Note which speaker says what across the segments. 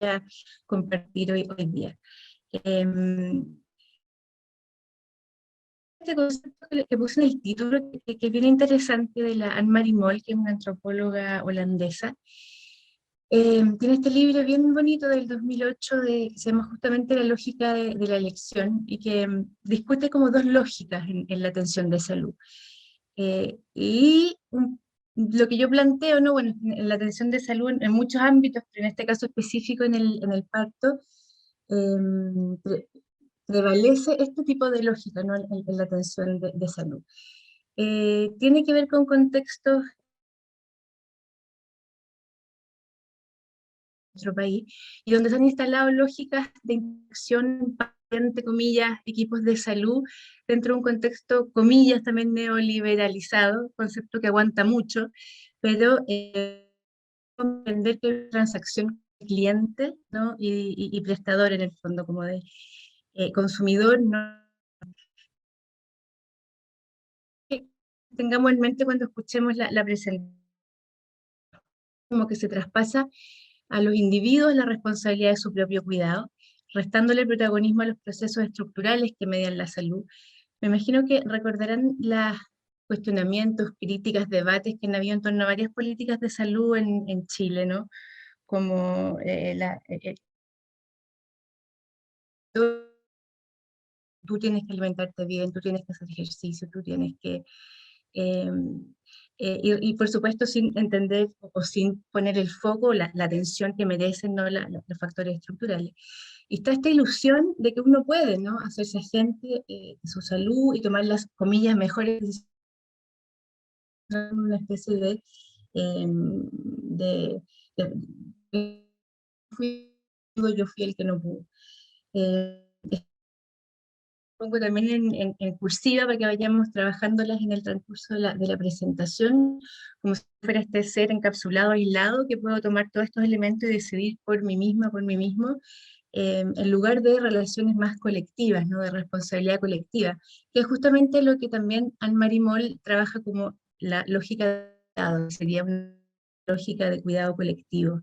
Speaker 1: a compartir hoy día. Este concepto que puse en el título, que es bien interesante, de la Anne-Marie Moll, que es una antropóloga holandesa, tiene este libro bien bonito del 2008 que se llama justamente La lógica de la elección, y que discute como dos lógicas en la atención de salud. Lo que yo planteo, ¿no? Bueno, en la atención de salud en muchos ámbitos, pero en este caso específico en el parto, pre- prevalece este tipo de lógica, ¿no? En la atención de salud. Tiene que ver con contextos nuestro país, y donde se han instalado lógicas de interacción, entre comillas, equipos de salud, dentro de un contexto, comillas, también neoliberalizado, concepto que aguanta mucho, pero comprender que es transacción cliente, ¿no? y prestador en el fondo, como de consumidor, ¿no? Que tengamos en mente cuando escuchemos la presentación, como que se traspasa a los individuos la responsabilidad de su propio cuidado, restándole protagonismo a los procesos estructurales que median la salud. Me imagino que recordarán los cuestionamientos, críticas, debates que han habido en torno a varias políticas de salud en Chile, ¿no? Como tú tienes que alimentarte bien, tú tienes que hacer ejercicio, tú tienes que... eh, y por supuesto sin entender o sin poner el foco, la atención que merecen, ¿no? Los factores estructurales. Y está esta ilusión de que uno puede, ¿no? Hacerse agente de su salud y tomar las, comillas, mejores decisiones, una especie de, de yo fui el que no pudo. Eh, Pongo también en cursiva para que vayamos trabajándolas en el transcurso de la presentación, como si fuera este ser encapsulado, aislado, que puedo tomar todos estos elementos y decidir por mí misma, por mí mismo, en lugar de relaciones más colectivas, ¿no? De responsabilidad colectiva, que es justamente lo que también Anne-Marie Moll trabaja como la lógica de cuidado, sería una lógica de cuidado colectivo.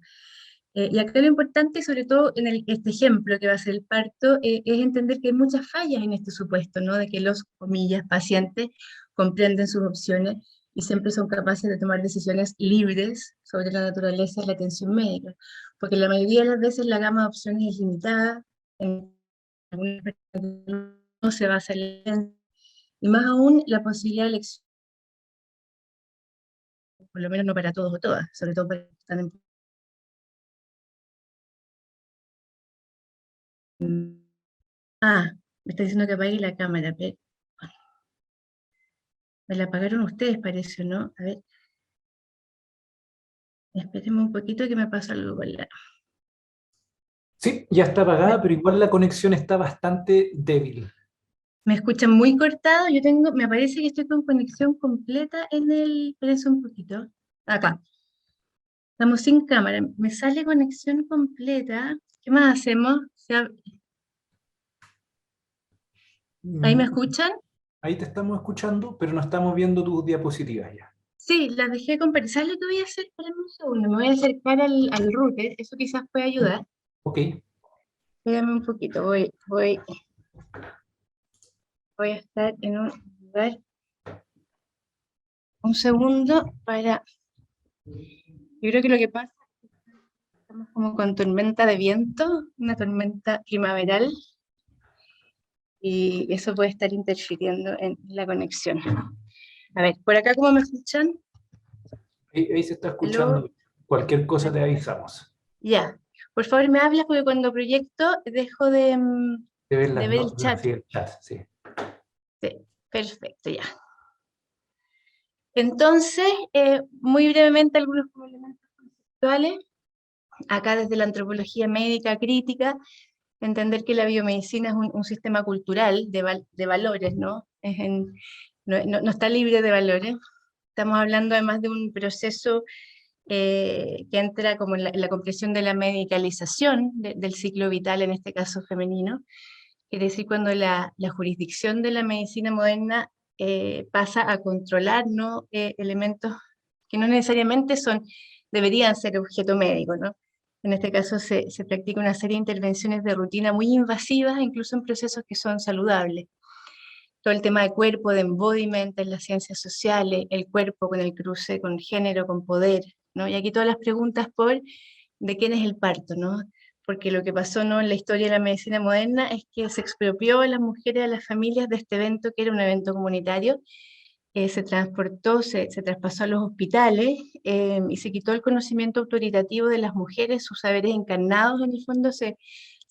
Speaker 1: Y acá lo importante, sobre todo en este ejemplo que va a ser el parto, es entender que hay muchas fallas en este supuesto, ¿no? De que los, comillas, pacientes comprenden sus opciones y siempre son capaces de tomar decisiones libres sobre la naturaleza de la atención médica, porque la mayoría de las veces la gama de opciones es limitada, en algunas personas no se basa en la evidencia, y más aún la posibilidad de elección, por lo menos no para todos o todas, sobre todo para los que están Ah, me está diciendo que apague la cámara. Me la apagaron ustedes, parece, ¿no? A ver, espérenme un poquito que me pasa algo con la...
Speaker 2: Sí, ya está apagada,
Speaker 1: ¿Me,
Speaker 2: pero igual la conexión está bastante débil.
Speaker 1: me escuchan muy cortado? Yo tengo, me parece que estoy con conexión completa en el... Espérense un poquito. Acá. Estamos sin cámara. Me sale conexión completa. ¿Qué más hacemos? ¿Ahí me
Speaker 2: Mm,
Speaker 1: escuchan?
Speaker 2: Ahí te estamos escuchando, pero no estamos viendo tus diapositivas ya.
Speaker 1: Sí, las dejé compartir. ¿Sabes lo que voy a hacer? Espérenme un segundo. Me voy a acercar al router. Eso quizás puede ayudar.
Speaker 2: Ok,
Speaker 1: Espérame un poquito. Voy a estar en un lugar, un segundo, para... Yo creo que lo que pasa es que estamos como con tormenta de viento, una tormenta primaveral, y eso puede estar interfiriendo en la conexión. A ver, por acá, ¿cómo me escuchan?
Speaker 2: ahí se está
Speaker 1: Aló,
Speaker 2: escuchando. Cualquier cosa te avisamos.
Speaker 1: ya. Por favor, me hablas porque cuando proyecto dejo
Speaker 2: De ver
Speaker 1: de
Speaker 2: las
Speaker 1: ver el
Speaker 2: notas
Speaker 1: chat.
Speaker 2: y el chat, sí.
Speaker 1: Sí, perfecto, ya. Entonces, muy brevemente algunos como elementos conceptuales. Acá desde la antropología médica crítica, entender que la biomedicina es un sistema cultural de valores, ¿no? No está libre de valores. Estamos hablando además de un proceso que entra como en la comprensión de la medicalización del ciclo vital, en este caso femenino. Es decir, cuando la jurisdicción de la medicina moderna pasa a controlar, ¿no? Elementos que no necesariamente deberían ser objeto médico, ¿no? En este caso se practica una serie de intervenciones de rutina muy invasivas, incluso en procesos que son saludables. Todo el tema de cuerpo, de embodiment en las ciencias sociales, el cuerpo con el cruce con género, con poder, ¿no? Y aquí todas las preguntas por de quién es el parto, ¿no? Porque lo que pasó, ¿no?, en la historia de la medicina moderna es que se expropió a las mujeres, a las familias de este evento, que era un evento comunitario, se transportó, se traspasó a los hospitales, y se quitó el conocimiento autoritativo de las mujeres, sus saberes encarnados en el fondo se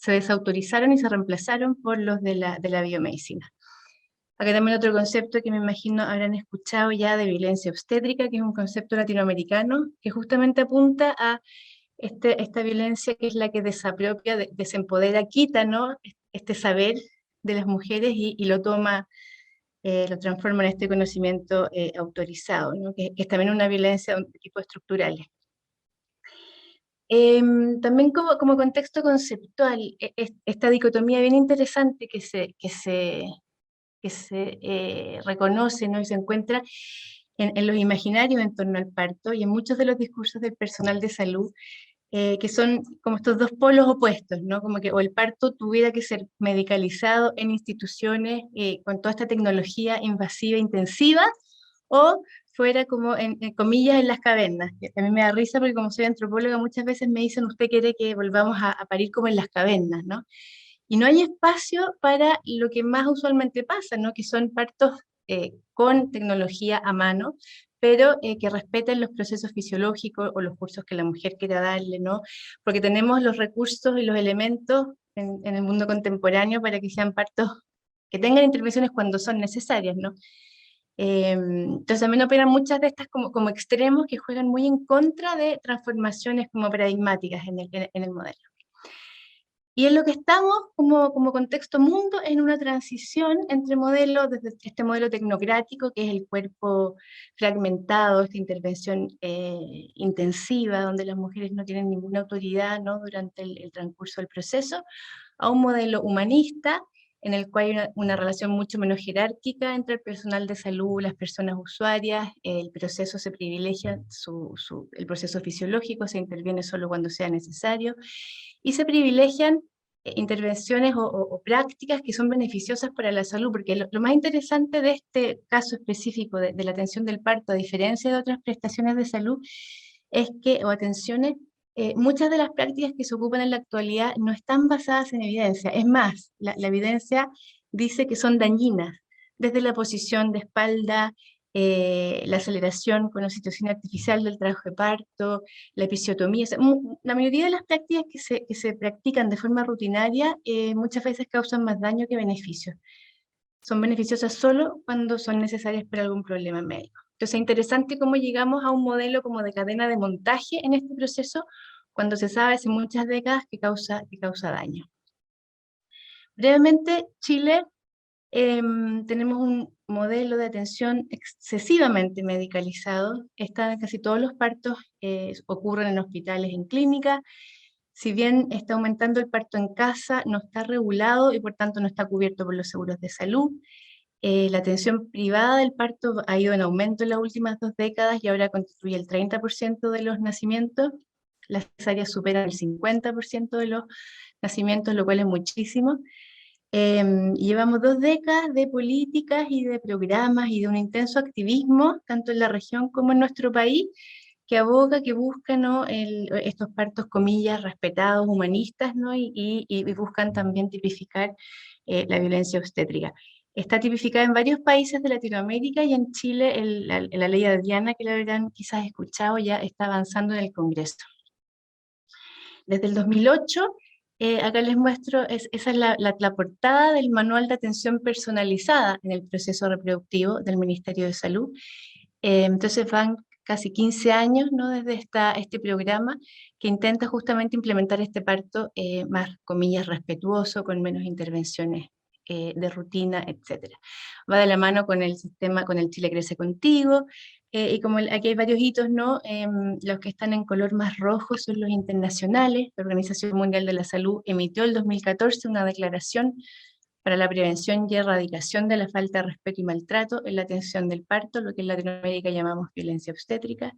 Speaker 1: desautorizaron y se reemplazaron por los de la biomedicina. Acá también otro concepto que me imagino habrán escuchado ya, de violencia obstétrica, que es un concepto latinoamericano que justamente apunta a esta violencia que es la que desapropia, desempodera, quita, ¿no?, este saber de las mujeres y lo toma, lo transforma en este conocimiento autorizado, ¿no?, que es también una violencia de un tipo estructural. También como contexto conceptual, esta dicotomía bien interesante que se reconoce, ¿no?, y se encuentra en los imaginarios en torno al parto y en muchos de los discursos del personal de salud, que son como estos dos polos opuestos, ¿no? Como que o el parto tuviera que ser medicalizado en instituciones con toda esta tecnología invasiva, intensiva, o fuera como en comillas en las cavernas. Que a mí me da risa porque como soy antropóloga muchas veces me dicen, usted quiere que volvamos a parir como en las cavernas, ¿no? Y no hay espacio para lo que más usualmente pasa, ¿no?, que son partos con tecnología a mano, pero que respeten los procesos fisiológicos o los cursos que la mujer quiera darle, ¿no? Porque tenemos los recursos y los elementos en el mundo contemporáneo para que sean partos que tengan intervenciones cuando son necesarias, ¿no? Entonces también operan muchas de estas como extremos que juegan muy en contra de transformaciones como paradigmáticas en el modelo. Y en lo que estamos como contexto mundo, en una transición entre modelos, desde este modelo tecnocrático, que es el cuerpo fragmentado, esta intervención intensiva, donde las mujeres no tienen ninguna autoridad, ¿no?, durante el transcurso del proceso, a un modelo humanista, en el cual hay una relación mucho menos jerárquica entre el personal de salud, las personas usuarias, el proceso se privilegia, el proceso fisiológico se interviene solo cuando sea necesario, y se privilegian intervenciones o prácticas que son beneficiosas para la salud, porque lo más interesante de este caso específico de la atención del parto, a diferencia de otras prestaciones de salud, es que, o atenciones, muchas de las prácticas que se ocupan en la actualidad no están basadas en evidencia. Es más, la evidencia dice que son dañinas, desde la posición de espalda, la aceleración con oxitocina artificial del trabajo de parto, la episiotomía. O sea, la mayoría de las prácticas que se practican de forma rutinaria muchas veces causan más daño que beneficio. Son beneficiosas solo cuando son necesarias para algún problema médico. Entonces es interesante cómo llegamos a un modelo como de cadena de montaje en este proceso, cuando se sabe hace muchas décadas que causa daño. Brevemente, Chile, tenemos un modelo de atención excesivamente medicalizado. Casi todos los partos ocurren en hospitales, en clínicas. Si bien está aumentando el parto en casa, no está regulado y por tanto no está cubierto por los seguros de salud. La atención privada del parto ha ido en aumento en las últimas 2 décadas y ahora constituye el 30% de los nacimientos. Las cesáreas superan el 50% de los nacimientos, lo cual es muchísimo. Llevamos 2 décadas de políticas y de programas y de un intenso activismo, tanto en la región como en nuestro país, que aboga, que busca, ¿no?, estos partos, comillas, respetados, humanistas, ¿no?, y buscan también tipificar la violencia obstétrica. Está tipificada en varios países de Latinoamérica y en Chile la ley Adriana, que la habrán quizás escuchado, ya está avanzando en el Congreso. Desde el 2008, acá les muestro, esa es la portada del Manual de Atención Personalizada en el Proceso Reproductivo del Ministerio de Salud. Entonces van casi 15 años, ¿no?, desde este programa que intenta justamente implementar este parto más, comillas, respetuoso, con menos intervenciones de rutina, etc. Va de la mano con el sistema, con el Chile Crece Contigo, y como aquí hay varios hitos, ¿no? Los que están en color más rojo son los internacionales. La Organización Mundial de la Salud emitió el 2014 una declaración para la prevención y erradicación de la falta de respeto y maltrato en la atención del parto, lo que en Latinoamérica llamamos violencia obstétrica.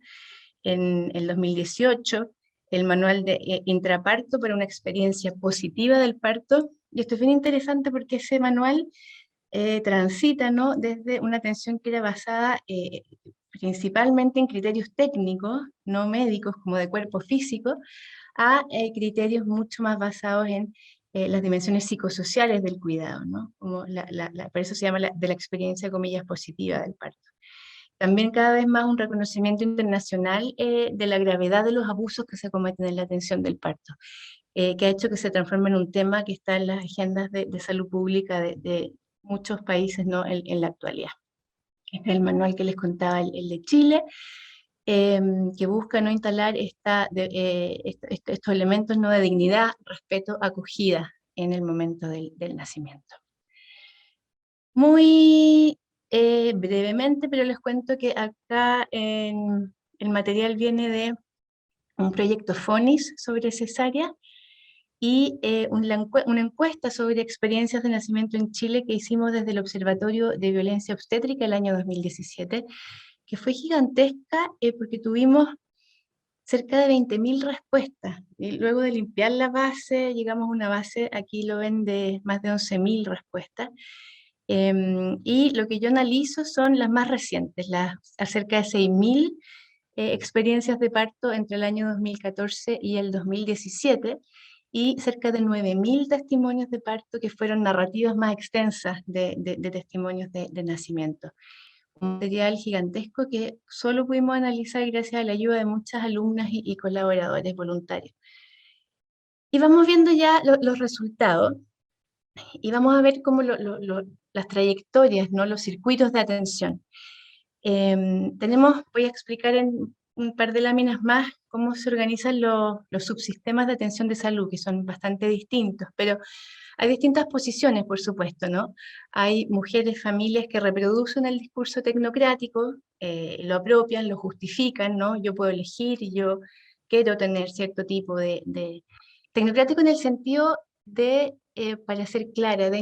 Speaker 1: En el 2018 el manual de intraparto para una experiencia positiva del parto. Y esto es bien interesante porque ese manual transita, ¿no?, desde una atención que era basada principalmente en criterios técnicos, no médicos como de cuerpo físico, a criterios mucho más basados en las dimensiones psicosociales del cuidado, ¿no? Como por eso se llama de la experiencia, comillas, positiva del parto. También cada vez más un reconocimiento internacional de la gravedad de los abusos que se cometen en la atención del parto, que ha hecho que se transforme en un tema que está en las agendas de salud pública de muchos países, ¿no?, en la actualidad. Este es el manual que les contaba, el de Chile, que busca, ¿no?, instalar estos elementos, ¿no?, de dignidad, respeto, acogida en el momento del nacimiento. Muy brevemente, pero les cuento que acá el material viene de un proyecto FONIS sobre cesárea y una encuesta sobre experiencias de nacimiento en Chile que hicimos desde el Observatorio de Violencia Obstétrica el año 2017, que fue gigantesca porque tuvimos cerca de 20.000 respuestas, y luego de limpiar la base, llegamos a una base, aquí lo ven, de más de 11.000 respuestas, y lo que yo analizo son las más recientes, las cerca de 6.000 experiencias de parto entre el año 2014 y el 2017, y cerca de 9.000 testimonios de parto que fueron narrativas más extensas de testimonios de nacimiento. Un material gigantesco que solo pudimos analizar gracias a la ayuda de muchas alumnas y colaboradores voluntarios. Y vamos viendo ya los resultados, y vamos a ver cómo las trayectorias, ¿no?, los circuitos de atención. Voy a explicar en un par de láminas más cómo se organizan los subsistemas de atención de salud, que son bastante distintos, pero hay distintas posiciones, por supuesto, ¿no? Hay mujeres, familias que reproducen el discurso tecnocrático, lo apropian, lo justifican, ¿no? Yo puedo elegir y yo quiero tener cierto tipo de tecnocrático en el sentido de, para ser clara, de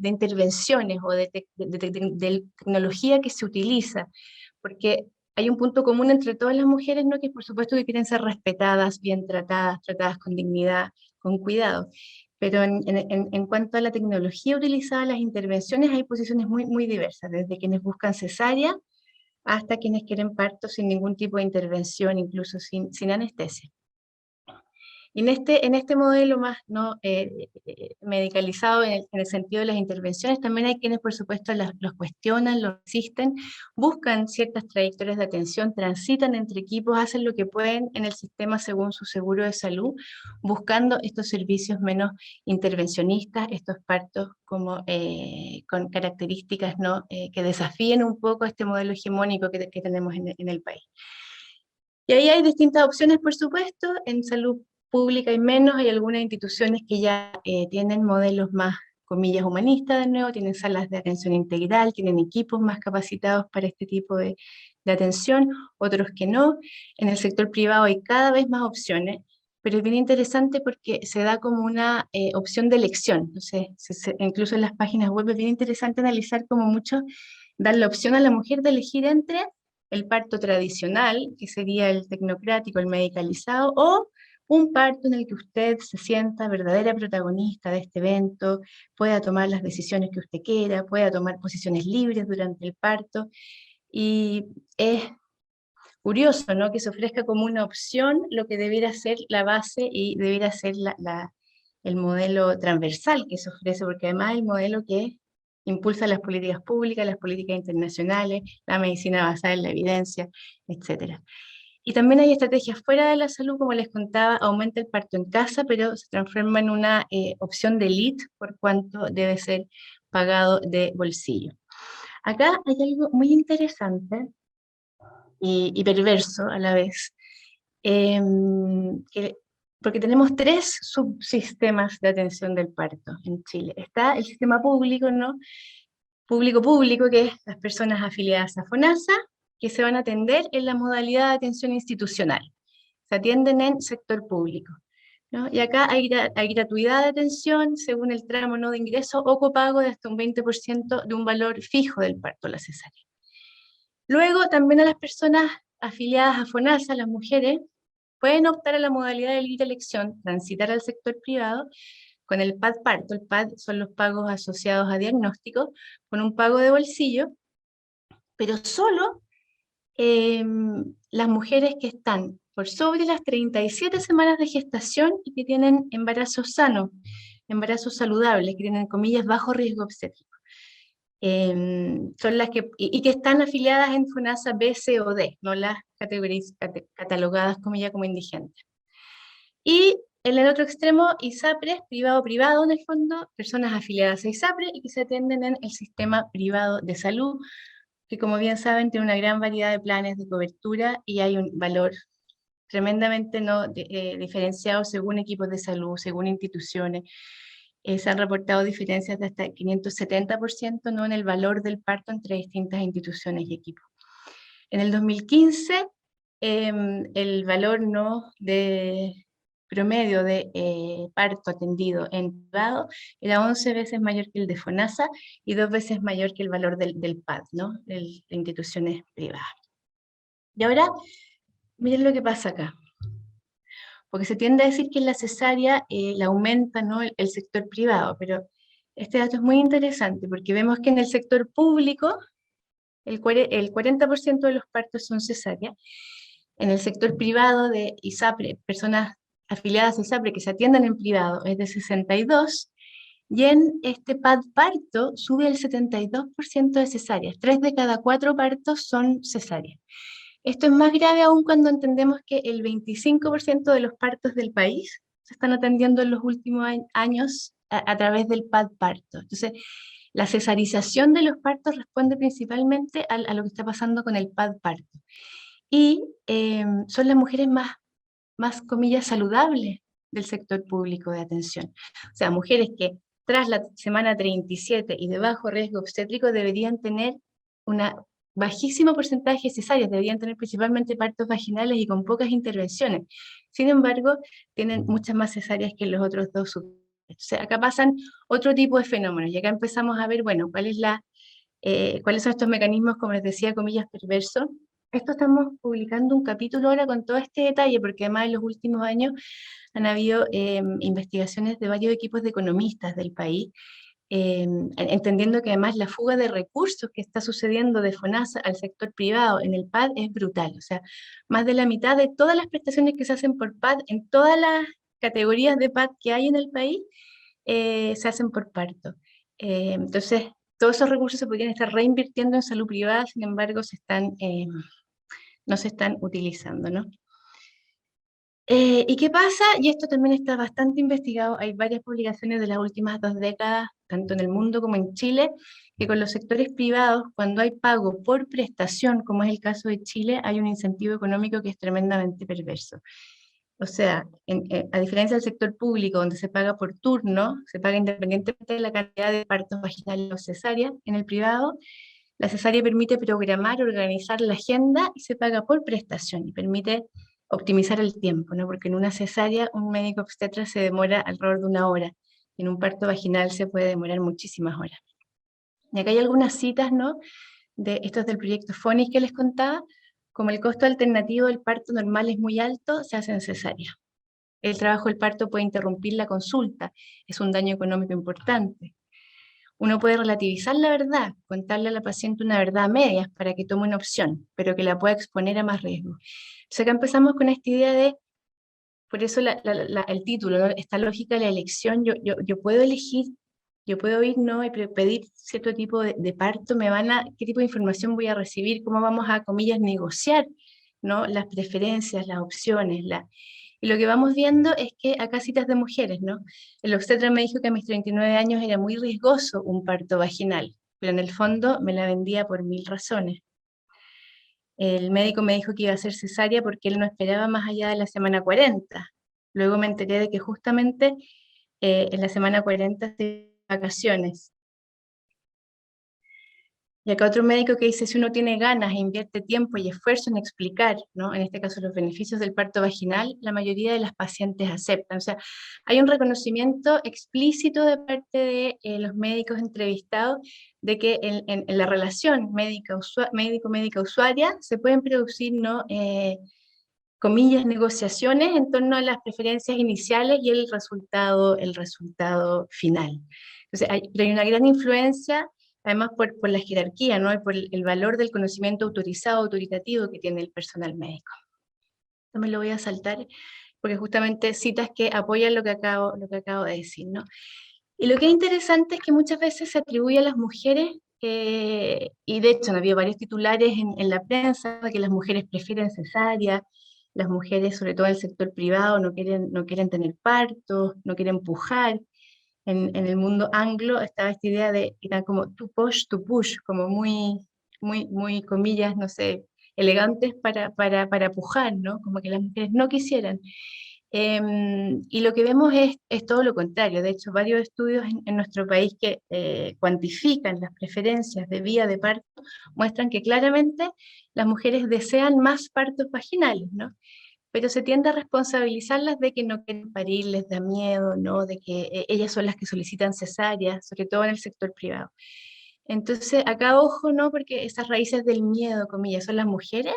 Speaker 1: intervenciones o de tecnología que se utiliza, porque hay un punto común entre todas las mujeres, ¿no?, que por supuesto que quieren ser respetadas, bien tratadas, tratadas con dignidad, con cuidado. Pero en cuanto a la tecnología utilizada, las intervenciones, hay posiciones muy, muy diversas, desde quienes buscan cesárea hasta quienes quieren parto sin ningún tipo de intervención, incluso sin anestesia. Y en este modelo más, ¿no?, medicalizado en el sentido de las intervenciones, también hay quienes, por supuesto, los cuestionan, los asisten, buscan ciertas trayectorias de atención, transitan entre equipos, hacen lo que pueden en el sistema según su seguro de salud, buscando estos servicios menos intervencionistas, estos partos como, con características, ¿no?, que desafíen un poco este modelo hegemónico que tenemos en el país. Y ahí hay distintas opciones, por supuesto. En salud pública hay menos, hay algunas instituciones que ya tienen modelos más, comillas, humanistas de nuevo, tienen salas de atención integral, tienen equipos más capacitados para este tipo de atención, otros que no. En el sector privado hay cada vez más opciones, pero es bien interesante porque se da como una opción de elección. Entonces, incluso en las páginas web es bien interesante analizar cómo muchos dan la opción a la mujer de elegir entre el parto tradicional, que sería el tecnocrático, el medicalizado, o un parto en el que usted se sienta verdadera protagonista de este evento, pueda tomar las decisiones que usted quiera, pueda tomar posiciones libres durante el parto. Y es curioso, ¿no?, que se ofrezca como una opción lo que debiera ser la base y debiera ser el modelo transversal que se ofrece, porque además el modelo que impulsa las políticas públicas, las políticas internacionales, la medicina basada en la evidencia, etc. Y también hay estrategias fuera de la salud, como les contaba, aumenta el parto en casa, pero se transforma en una opción de elite por cuanto debe ser pagado de bolsillo. Acá hay algo muy interesante y perverso a la vez, porque tenemos tres subsistemas de atención del parto en Chile. Está el sistema público, ¿no?, público, que es las personas afiliadas a FONASA, que se van a atender en la modalidad de atención institucional. Se atienden en sector público, ¿no? Y acá hay gratuidad de atención según el tramo, ¿no?, de ingreso o copago de hasta un 20% de un valor fijo del parto, la cesárea. Luego también a las personas afiliadas a FONASA, las mujeres, pueden optar a la modalidad de libre elección, transitar al sector privado, con el PAD parto. El PAD son los pagos asociados a diagnósticos, con un pago de bolsillo, pero solo las mujeres que están por sobre las 37 semanas de gestación y que tienen embarazos sanos, embarazos saludables, que tienen, comillas, bajo riesgo obstétrico. Son las que, y que están afiliadas en FONASA B, C o D, no las categorías catalogadas como indigentes. Y en el otro extremo, ISAPRES, privado-privado en el fondo, personas afiliadas a ISAPRE y que se atienden en el sistema privado de salud, que como bien saben tiene una gran variedad de planes de cobertura y hay un valor tremendamente diferenciado según equipos de salud, según instituciones. Se han reportado diferencias de hasta 570%, ¿no?, en el valor del parto entre distintas instituciones y equipos. En el 2015, el valor, ¿no?, de promedio de parto atendido en privado era 11 veces mayor que el de FONASA y 2 veces mayor que el valor del PAD, ¿no?, de instituciones privadas. Y ahora, miren lo que pasa acá. Porque se tiende a decir que en la cesárea la aumenta, ¿no?, el sector privado, pero este dato es muy interesante porque vemos que en el sector público el 40% de los partos son cesáreas. En el sector privado de ISAPRE, personas afiliadas a ISAPRE que se atienden en privado es de 62%, y en este PAD parto sube el 72% de cesáreas. 3 de cada 4 partos son cesáreas. Esto es más grave aún cuando entendemos que el 25% de los partos del país se están atendiendo en los últimos años a través del PAD parto. Entonces, la cesarización de los partos responde principalmente a lo que está pasando con el PAD parto. Y son las mujeres más, comillas, saludables del sector público de atención. O sea, mujeres que tras la semana 37 y de bajo riesgo obstétrico deberían tener una bajísimo porcentaje de cesáreas, deberían tener principalmente partos vaginales y con pocas intervenciones. Sin embargo, tienen muchas más cesáreas que los otros dos subtipos. O sea, acá pasan otro tipo de fenómenos y acá empezamos a ver, bueno, cuáles son estos mecanismos, como les decía, comillas, perversos. Esto estamos publicando un capítulo ahora con todo este detalle, porque además en los últimos años han habido investigaciones de varios equipos de economistas del país, entendiendo que además la fuga de recursos que está sucediendo de FONASA al sector privado en el PAD es brutal. O sea, más de la mitad de todas las prestaciones que se hacen por PAD en todas las categorías de PAD que hay en el país se hacen por parto. Entonces, todos esos recursos se podrían estar reinvirtiendo en salud privada, sin embargo, no se están utilizando, ¿no? ¿Y qué pasa? Y esto también está bastante investigado, hay varias publicaciones de las últimas 2 décadas, tanto en el mundo como en Chile, que con los sectores privados, cuando hay pago por prestación, como es el caso de Chile, hay un incentivo económico que es tremendamente perverso. O sea, a diferencia del sector público, donde se paga por turno, se paga independientemente de la cantidad de partos vaginales o cesáreas, en el privado, la cesárea permite programar, organizar la agenda y se paga por prestación y permite optimizar el tiempo, ¿no? Porque en una cesárea un médico obstetra se demora alrededor de 1 hora, y en un parto vaginal se puede demorar muchísimas horas. Y acá hay algunas citas, ¿no?, de estos del proyecto FONIS que les contaba. Como el costo alternativo del parto normal es muy alto, se hace en cesárea. El trabajo del parto puede interrumpir la consulta, es un daño económico importante. Uno puede relativizar la verdad, contarle a la paciente una verdad a medias para que tome una opción, pero que la pueda exponer a más riesgo. Entonces acá empezamos con esta idea de, por eso el título, ¿no?, esta lógica de la elección. Yo puedo elegir, yo puedo ir, ¿no?, y pedir cierto tipo de parto, qué tipo de información voy a recibir, cómo vamos a, comillas, negociar, ¿no?, las preferencias, las opciones, y lo que vamos viendo es que acá citas de mujeres, ¿no? El obstetra me dijo que a mis 39 años era muy riesgoso un parto vaginal, pero en el fondo me la vendía por 1000 razones. El médico me dijo que iba a ser cesárea porque él no esperaba más allá de la semana 40. Luego me enteré de que justamente en la semana 40 se vacaciones. Y acá otro médico que dice, si uno tiene ganas e invierte tiempo y esfuerzo en explicar, ¿no?, en este caso los beneficios del parto vaginal, la mayoría de las pacientes aceptan. O sea, hay un reconocimiento explícito de parte de los médicos entrevistados de que en la relación médico-médica usuaria se pueden producir, ¿no?, comillas, negociaciones en torno a las preferencias iniciales y el resultado final. Entonces, pero hay una gran influencia, además por la jerarquía, ¿no? Y por el valor del conocimiento autorizado, autoritativo que tiene el personal médico. También lo voy a saltar, porque justamente citas que apoyan lo que acabo de decir, ¿no? Y lo que es interesante es que muchas veces se atribuye a las mujeres, y de hecho han habido varios titulares en la prensa, que las mujeres prefieren cesárea, las mujeres, sobre todo en el sector privado, no quieren tener partos, no quieren pujar. En el mundo anglo estaba esta idea de, era como to push, como muy comillas, no sé, elegantes para pujar, ¿no? Como que las mujeres no quisieran. Y lo que vemos es todo lo contrario. De hecho, varios estudios en nuestro país que cuantifican las preferencias de vía de parto muestran que claramente las mujeres desean más partos vaginales, ¿no? Pero se tiende a responsabilizarlas de que no quieren parir, les da miedo, ¿no? De que ellas son las que solicitan cesáreas, sobre todo en el sector privado. Entonces, acá ojo, ¿no? Porque esas raíces del miedo, comillas, son las mujeres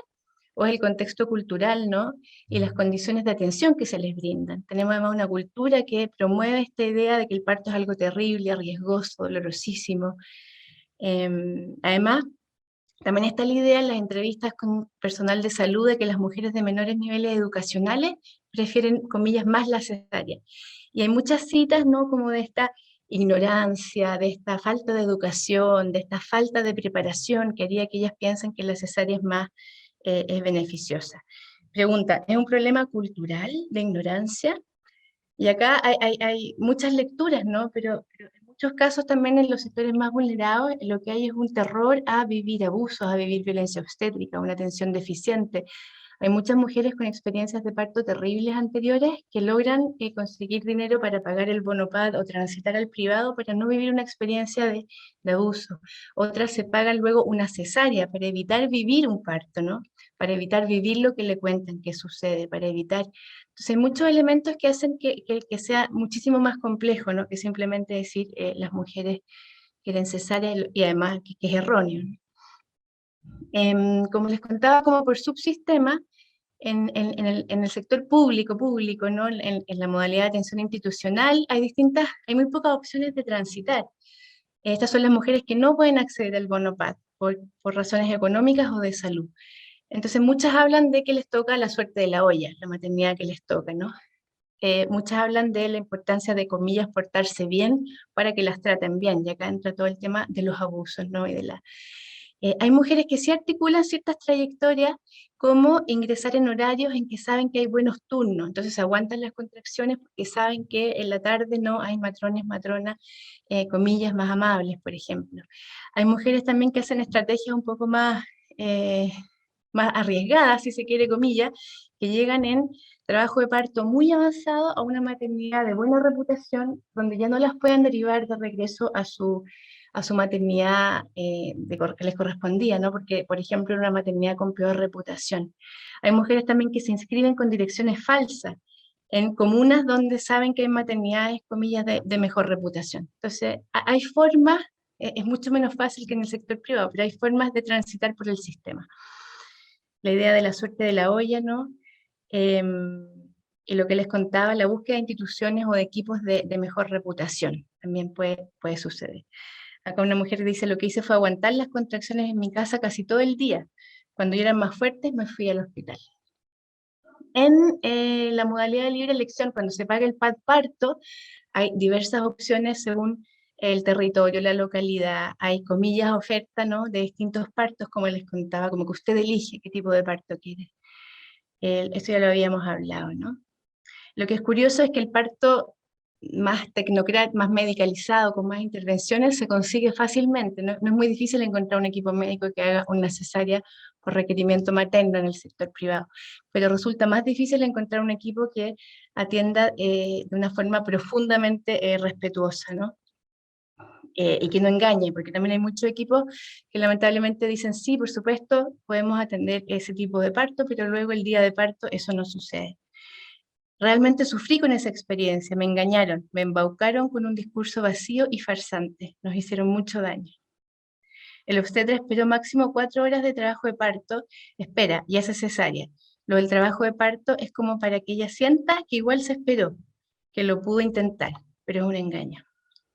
Speaker 1: o es el contexto cultural, ¿no? Y las condiciones de atención que se les brindan. Tenemos además una cultura que promueve esta idea de que el parto es algo terrible, riesgoso, dolorosísimo. Además, también está la idea en las entrevistas con personal de salud de que las mujeres de menores niveles educacionales prefieren, comillas, más la cesárea. Y hay muchas citas, ¿no? Como de esta ignorancia, de esta falta de educación, de esta falta de preparación que haría que ellas piensen que la cesárea es beneficiosa. Pregunta, ¿es un problema cultural de ignorancia? Y acá hay muchas lecturas, ¿no? Pero en muchos casos también en los sectores más vulnerados lo que hay es un terror a vivir abusos, a vivir violencia obstétrica, una atención deficiente. Hay muchas mujeres con experiencias de parto terribles anteriores que logran conseguir dinero para pagar el bonopad o transitar al privado para no vivir una experiencia de abuso. Otras se pagan luego una cesárea para evitar vivir un parto, ¿no? Para evitar vivir lo que le cuentan que sucede, para evitar. Entonces hay muchos elementos que hacen que sea muchísimo más complejo, ¿no? Que simplemente decir las mujeres quieren cesárea y además que es erróneo, ¿no? Como les contaba, como por subsistema, en el sector público, ¿no? En la modalidad de atención institucional, hay muy pocas opciones de transitar. Estas son las mujeres que no pueden acceder al bonopad por razones económicas o de salud. Entonces muchas hablan de que les toca la suerte de la olla, la maternidad que les toca, ¿no? Muchas hablan de la importancia de, comillas, portarse bien para que las traten bien, y acá entra todo el tema de los abusos, ¿no? Hay mujeres que sí articulan ciertas trayectorias, como ingresar en horarios en que saben que hay buenos turnos, entonces aguantan las contracciones porque saben que en la tarde no hay matronas, comillas, más amables, por ejemplo. Hay mujeres también que hacen estrategias un poco más arriesgadas, si se quiere, comillas, que llegan en trabajo de parto muy avanzado a una maternidad de buena reputación, donde ya no las pueden derivar de regreso a su maternidad que les correspondía, ¿no? Porque, por ejemplo, era una maternidad con peor reputación. Hay mujeres también que se inscriben con direcciones falsas en comunas donde saben que hay maternidades, comillas, de mejor reputación. Entonces, hay formas, es mucho menos fácil que en el sector privado, pero hay formas de transitar por el sistema. La idea de la suerte de la olla, ¿no? Y lo que les contaba, la búsqueda de instituciones o de equipos de mejor reputación, también puede suceder. Acá una mujer dice, lo que hice fue aguantar las contracciones en mi casa casi todo el día. Cuando ya eran más fuertes, me fui al hospital. En la modalidad de libre elección, cuando se paga el parto, hay diversas opciones según el territorio, la localidad. Hay, comillas, oferta, ¿no? De distintos partos, como les contaba, como que usted elige qué tipo de parto quiere. Esto ya lo habíamos hablado, ¿no? Lo que es curioso es que el parto más tecnocrático, más medicalizado, con más intervenciones, se consigue fácilmente. No es muy difícil encontrar un equipo médico que haga una cesárea por requerimiento materno en el sector privado, pero resulta más difícil encontrar un equipo que atienda de una forma profundamente respetuosa, ¿no? Y que no engañe, porque también hay muchos equipos que lamentablemente dicen, sí, por supuesto, podemos atender ese tipo de parto, pero luego el día de parto eso no sucede. Realmente sufrí con esa experiencia, me engañaron, me embaucaron con un discurso vacío y farsante, nos hicieron mucho daño. El obstetra esperó máximo 4 horas de trabajo de parto, espera, y hace cesárea. Lo del trabajo de parto es como para que ella sienta que igual se esperó, que lo pudo intentar, pero es un engaño.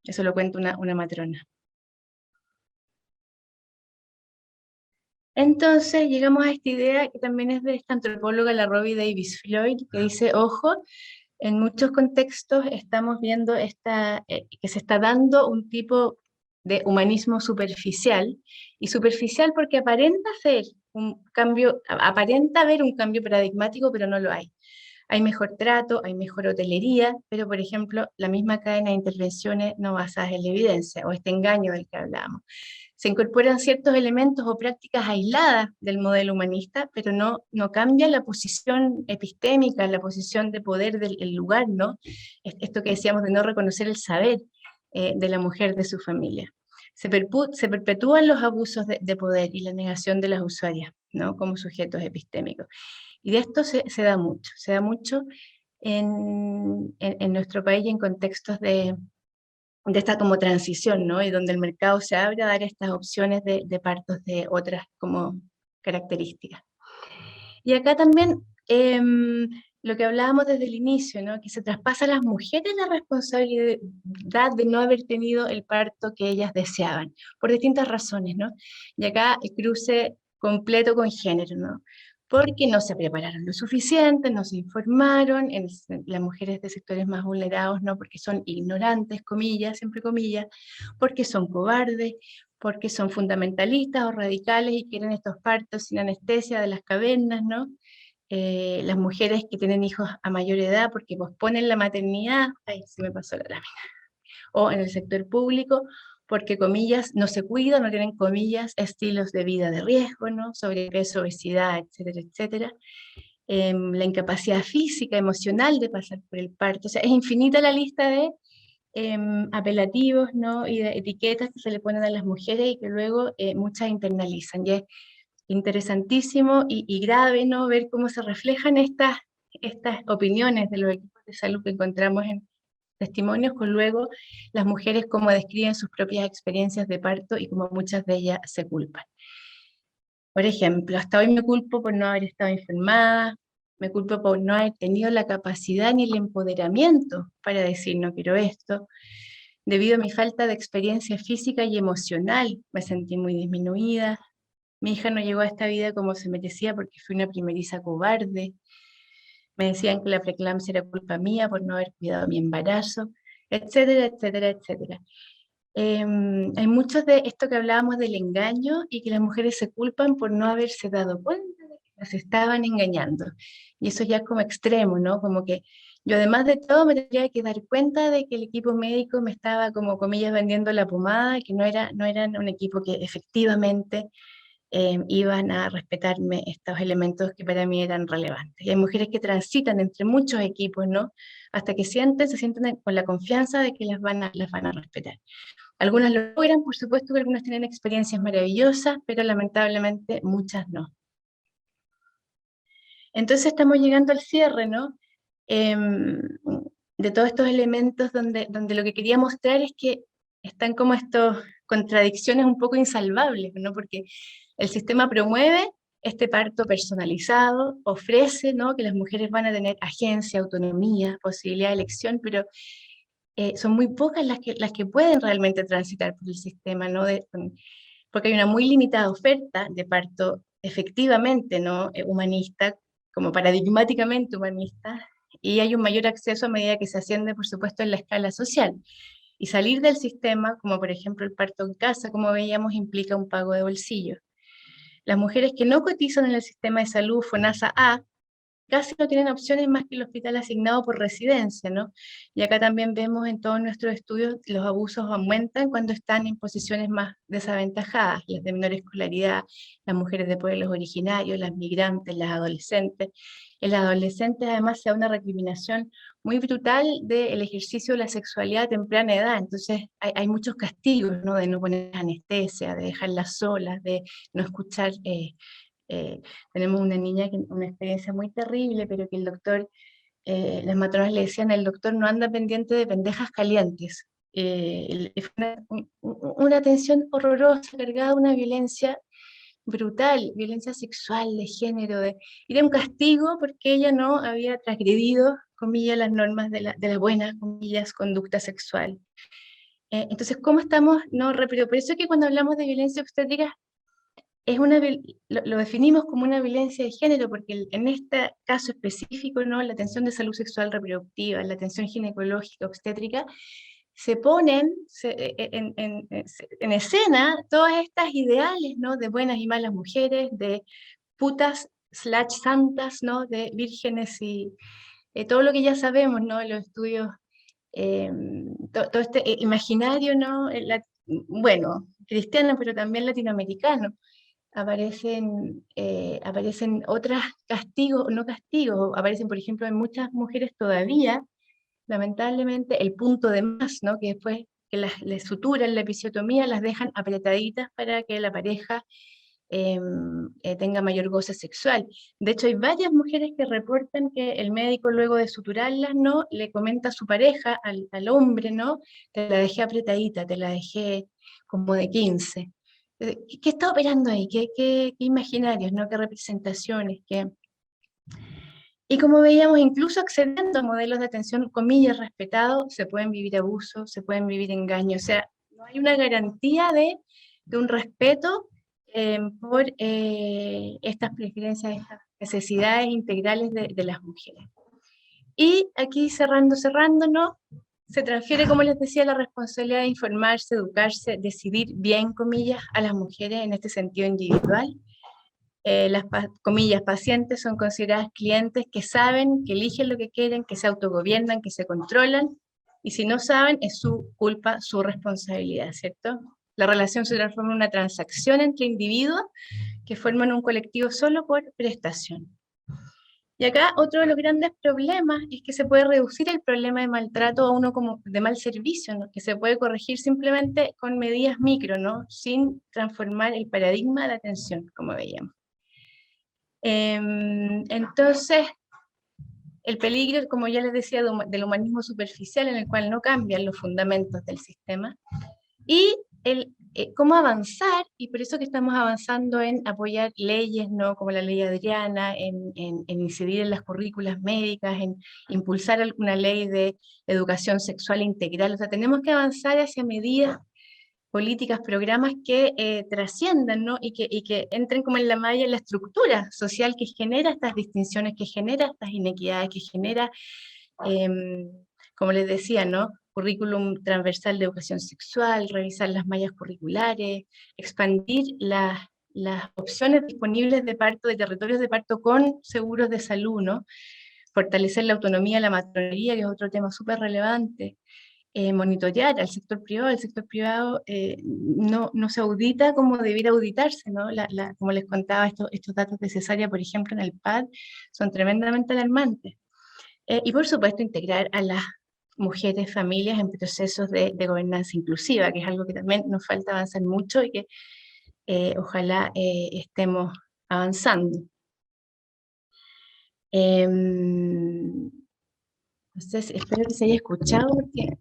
Speaker 1: Eso lo cuenta una matrona. Entonces llegamos a esta idea que también es de esta antropóloga, la Robbie Davis Floyd, que dice, ojo, en muchos contextos estamos viendo que se está dando un tipo de humanismo superficial, y superficial porque aparenta ser un cambio, aparenta haber un cambio paradigmático, pero no lo hay. Hay mejor trato, hay mejor hotelería, pero por ejemplo, la misma cadena de intervenciones no basadas en la evidencia, o este engaño del que hablábamos. Se incorporan ciertos elementos o prácticas aisladas del modelo humanista, pero no cambia la posición epistémica, la posición de poder del lugar, ¿no? Esto que decíamos de no reconocer el saber de la mujer de su familia. Se perpetúan los abusos de poder y la negación de las usuarias, ¿no? Como sujetos epistémicos. Y de esto se da mucho en nuestro país y en contextos de esta como transición, ¿no? Y donde el mercado se abre a dar estas opciones de partos de otras como características. Y acá también lo que hablábamos desde el inicio, ¿no? Que se traspasa a las mujeres la responsabilidad de no haber tenido el parto que ellas deseaban, por distintas razones, ¿no? Y acá el cruce completo con género, ¿no? Porque no se prepararon lo suficiente, no se informaron, las mujeres de sectores más vulnerados, ¿no? Porque son ignorantes, comillas, siempre comillas, porque son cobardes, porque son fundamentalistas o radicales y quieren estos partos sin anestesia de las cavernas, ¿no? Las mujeres que tienen hijos a mayor edad porque posponen la maternidad, ay, se me pasó la lámina, o en el sector público porque, comillas, no se cuidan, no tienen, comillas, estilos de vida de riesgo, ¿no? Sobrepeso, obesidad, etcétera, etcétera. La incapacidad física, emocional de pasar por el parto, o sea, es infinita la lista de apelativos, ¿no? Y de etiquetas que se le ponen a las mujeres y que luego muchas internalizan. Y es interesantísimo y grave, ¿no? Ver cómo se reflejan estas opiniones de los equipos de salud que encontramos en testimonios, con luego las mujeres cómo describen sus propias experiencias de parto y cómo muchas de ellas se culpan. Por ejemplo, hasta hoy me culpo por no haber estado informada, me culpo por no haber tenido la capacidad ni el empoderamiento para decir no quiero esto. Debido a mi falta de experiencia física y emocional, me sentí muy disminuida. Mi hija no llegó a esta vida como se merecía porque fui una primeriza cobarde. Me decían que la preeclampsia era culpa mía por no haber cuidado mi embarazo, etcétera, etcétera, etcétera. Hay muchos de esto que hablábamos del engaño y que las mujeres se culpan por no haberse dado cuenta de que las estaban engañando. Y eso ya es como extremo, ¿no? Como que yo además de todo me tendría que dar cuenta de que el equipo médico me estaba, como comillas, vendiendo la pomada, que no eran un equipo que efectivamente iban a respetarme estos elementos que para mí eran relevantes. Y hay mujeres que transitan entre muchos equipos, ¿no? Hasta que se sienten con la confianza de que las van a respetar. Algunas lo logran, por supuesto que algunas tienen experiencias maravillosas, pero lamentablemente muchas no. Entonces estamos llegando al cierre, ¿no? De todos estos elementos donde lo que quería mostrar es que están como estas contradicciones un poco insalvables, ¿no? Porque el sistema promueve este parto personalizado, ofrece, ¿no? Que las mujeres van a tener agencia, autonomía, posibilidad de elección, pero son muy pocas las que pueden realmente transitar por el sistema, ¿no? Porque hay una muy limitada oferta de parto efectivamente, ¿no? Humanista, como paradigmáticamente humanista, y hay un mayor acceso a medida que se asciende, por supuesto, en la escala social. Y salir del sistema, como por ejemplo el parto en casa, como veíamos, implica un pago de bolsillo. Las mujeres que no cotizan en el sistema de salud FONASA-A casi no tienen opciones más que el hospital asignado por residencia, ¿no? Y acá también vemos en todos nuestros estudios los abusos aumentan cuando están en posiciones más desaventajadas, las de menor escolaridad, las mujeres de pueblos originarios, las migrantes, las adolescentes. En las adolescentes además se da una recriminación muy brutal del ejercicio de la sexualidad a temprana edad, entonces hay muchos castigos, ¿no? De no poner anestesia, de dejarlas solas, de no escuchar eh, tenemos una niña que una experiencia muy terrible, pero que el doctor, las matronas le decían, el doctor no anda pendiente de pendejas calientes. Fue una atención horrorosa, cargada de una violencia brutal, violencia sexual, de género, era un castigo porque ella no había transgredido, comillas, las normas de la buena, comillas, conducta sexual. Entonces, ¿cómo estamos? No, pero por eso es que cuando hablamos de violencia obstétrica, lo definimos como una violencia de género, porque en este caso específico, ¿no? La atención de salud sexual reproductiva, la atención ginecológica, obstétrica, se ponen en escena todas estas ideales, ¿no? De buenas y malas mujeres, de putas / santas, ¿no? De vírgenes y todo lo que ya sabemos, ¿no? Los estudios, todo este imaginario, ¿no? Bueno, cristiano, pero también latinoamericano. Aparecen otros castigos, no castigos, aparecen, por ejemplo, en muchas mujeres todavía, lamentablemente, el punto de más, ¿no? Que después que les suturan la episiotomía, las dejan apretaditas para que la pareja tenga mayor goce sexual. De hecho, hay varias mujeres que reportan que el médico, luego de suturarlas, ¿no? Le comenta a su pareja, al hombre, ¿no? Te la dejé apretadita, te la dejé como de 15. ¿Qué está operando ahí? ¿Qué imaginarios, ¿no? ¿Qué representaciones? Y como veíamos, incluso accediendo a modelos de atención, comillas, respetados, se pueden vivir abusos, se pueden vivir engaños. O sea, no hay una garantía de un respeto por estas preferencias, estas necesidades integrales de las mujeres. Y aquí cerrando, ¿no? Se transfiere, como les decía, la responsabilidad de informarse, educarse, decidir bien, comillas, a las mujeres en este sentido individual. Las comillas, pacientes son consideradas clientes que saben, que eligen lo que quieren, que se autogobiernan, que se controlan, y si no saben, es su culpa, su responsabilidad, ¿cierto? La relación se transforma en una transacción entre individuos que forman un colectivo solo por prestación. Y acá otro de los grandes problemas es que se puede reducir el problema de maltrato a uno como de mal servicio, ¿no? Que se puede corregir simplemente con medidas micro, ¿no? Sin transformar el paradigma de la atención, como veíamos. Entonces, el peligro, como ya les decía, del humanismo superficial en el cual no cambian los fundamentos del sistema, y cómo avanzar, y por eso que estamos avanzando en apoyar leyes, ¿no? Como la ley Adriana, en incidir en las currículas médicas, en impulsar alguna ley de educación sexual integral. O sea, tenemos que avanzar hacia medidas políticas, programas que trasciendan, ¿no? Y que entren como en la malla, en la estructura social que genera estas distinciones, que genera estas inequidades, que genera, como les decía, ¿no? Currículum transversal de educación sexual, revisar las mallas curriculares, expandir las opciones disponibles de parto, de territorios de parto con seguros de salud, ¿no? Fortalecer la autonomía de la matronería, que es otro tema súper relevante. Monitorear al sector privado. El sector privado no se audita como debiera auditarse, ¿no? Como les contaba, estos datos de cesárea, por ejemplo, en el PAD, son tremendamente alarmantes. Y por supuesto, integrar a las mujeres, familias en procesos de gobernanza inclusiva, que es algo que también nos falta avanzar mucho y que ojalá estemos avanzando. No sé, espero que se haya escuchado, porque...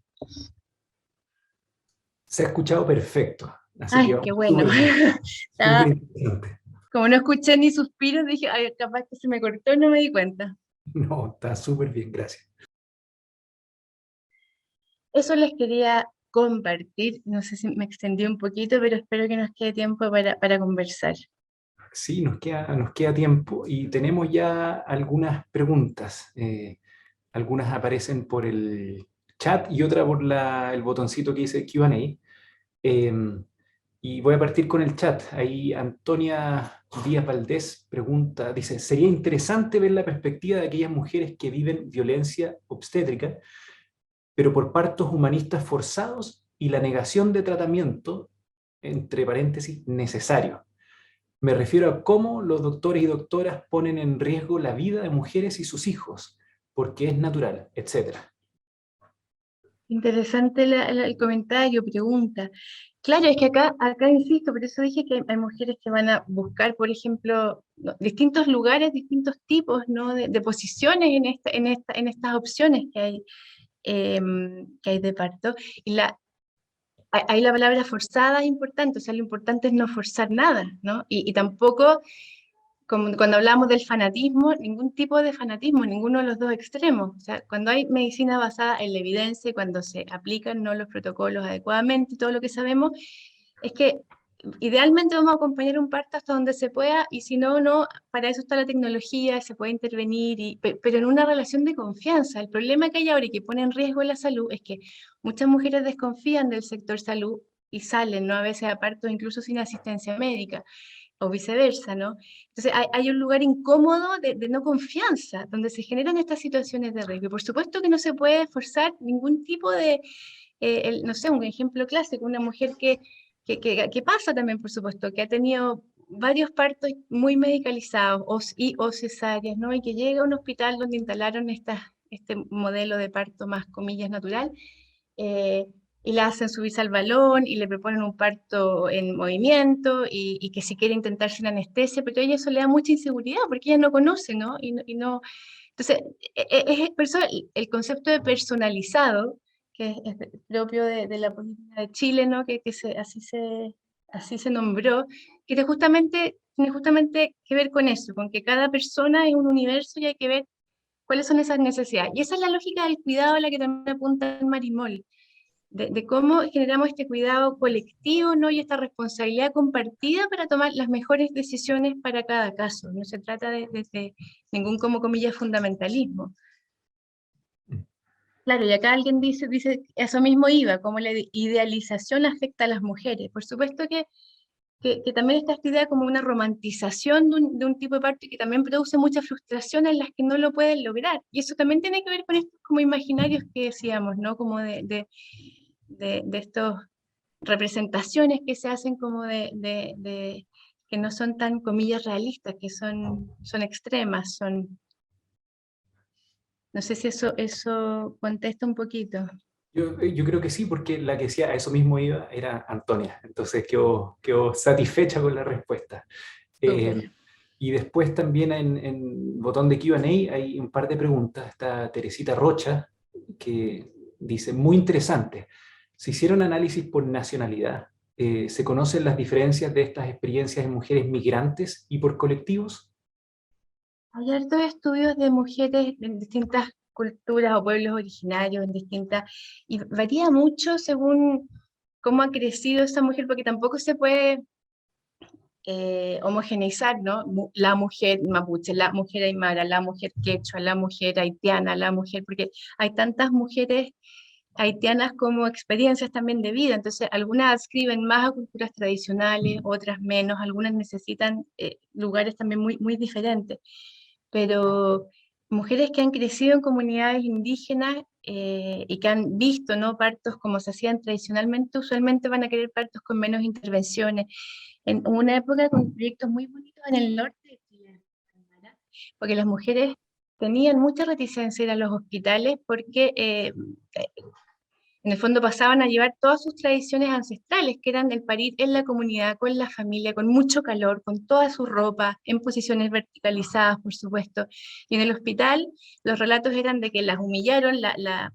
Speaker 2: Se ha escuchado perfecto. Así
Speaker 1: Ay,
Speaker 2: que
Speaker 1: qué
Speaker 2: vamos
Speaker 1: bueno.
Speaker 2: súper interesante.
Speaker 1: Como no escuché ni suspiros, dije, ay, capaz que se me cortó y no me di cuenta.
Speaker 2: No, está súper bien, gracias.
Speaker 1: Eso les quería compartir. No sé si me extendí un poquito, pero espero que nos quede tiempo para conversar.
Speaker 2: Sí, nos queda tiempo y tenemos ya algunas preguntas. Algunas aparecen por el chat y otra por el botoncito que dice Q&A. Y voy a partir con el chat. Ahí Antonia Díaz Valdés pregunta, dice, sería interesante ver la perspectiva de aquellas mujeres que viven violencia obstétrica, pero por partos humanistas forzados y la negación de tratamiento, entre paréntesis, necesario. Me refiero a cómo los doctores y doctoras ponen en riesgo la vida de mujeres y sus hijos, porque es natural, etc.
Speaker 1: Interesante el comentario, pregunta. Claro, es que acá insisto, por eso dije que hay mujeres que van a buscar, por ejemplo, distintos lugares, distintos tipos, ¿no? de posiciones en estas opciones que hay de parto. Y ahí la palabra forzada es importante, o sea, lo importante es no forzar nada, ¿no? Y tampoco, como cuando hablamos del fanatismo, ningún tipo de fanatismo, ninguno de los dos extremos. O sea, cuando hay medicina basada en la evidencia, cuando se aplican, ¿no?, los protocolos adecuadamente, todo lo que sabemos, es que idealmente vamos a acompañar un parto hasta donde se pueda, y si no, no, para eso está la tecnología, se puede intervenir, pero en una relación de confianza. El problema que hay ahora y que pone en riesgo la salud es que muchas mujeres desconfían del sector salud y salen, ¿no?, a veces a partos incluso sin asistencia médica, o viceversa, ¿no? Entonces hay un lugar incómodo de no confianza, donde se generan estas situaciones de riesgo. Y por supuesto que no se puede forzar ningún tipo de, no sé, un ejemplo clásico, una mujer que pasa también, por supuesto, que ha tenido varios partos muy medicalizados o cesáreas, ¿no? Y que llega a un hospital donde instalaron este modelo de parto más, comillas, natural, eh, y la hacen subirse al balón y le proponen un parto en movimiento y que si quiere intentar sin anestesia, pero a ella eso le da mucha inseguridad porque ella no conoce, ¿no? Entonces, por eso el concepto de personalizado, que es propio de la política de Chile, ¿no? Así se nombró, que tiene justamente que ver con eso, con que cada persona es un universo y hay que ver cuáles son esas necesidades. Y esa es la lógica del cuidado a la que también apunta el Marimol, de cómo generamos este cuidado colectivo, ¿no?, y esta responsabilidad compartida para tomar las mejores decisiones para cada caso. No se trata de ningún, como comillas, fundamentalismo. Claro, y acá alguien dice, eso mismo iba, como la idealización afecta a las mujeres. Por supuesto que también está esta idea como una romantización de un tipo de parto, y que también produce mucha frustración en las que no lo pueden lograr. Y eso también tiene que ver con estos como imaginarios que decíamos, ¿no? Como de estas representaciones que se hacen como que no son tan, comillas, realistas, que son extremas, no sé si eso contesta un poquito.
Speaker 2: Yo creo que sí, porque la que decía a eso mismo iba era Antonia, entonces quedó satisfecha con la respuesta.
Speaker 1: Súper.
Speaker 2: Y después también en botón de Q&A hay un par de preguntas. Está Teresita Rocha, que dice, muy interesante, ¿se hicieron análisis por nacionalidad? ¿Se conocen las diferencias de estas experiencias en mujeres migrantes y por colectivos?
Speaker 1: Hay hartos estudios de mujeres en distintas culturas o pueblos originarios, y varía mucho según cómo ha crecido esa mujer, porque tampoco se puede homogeneizar, ¿no? La mujer mapuche, la mujer aymara, la mujer quechua, la mujer haitiana, porque hay tantas mujeres haitianas como experiencias también de vida. Entonces algunas adscriben más a culturas tradicionales, otras menos, algunas necesitan lugares también muy, muy diferentes, pero mujeres que han crecido en comunidades indígenas, y que han visto, ¿no?, partos como se hacían tradicionalmente, usualmente van a querer partos con menos intervenciones. En una época con proyectos muy bonitos en el norte de Chile, porque las mujeres tenían mucha reticencia a ir a los hospitales porque en el fondo pasaban a llevar todas sus tradiciones ancestrales, que eran el parir en la comunidad, con la familia, con mucho calor, con toda su ropa, en posiciones verticalizadas, por supuesto. Y en el hospital los relatos eran de que las humillaron,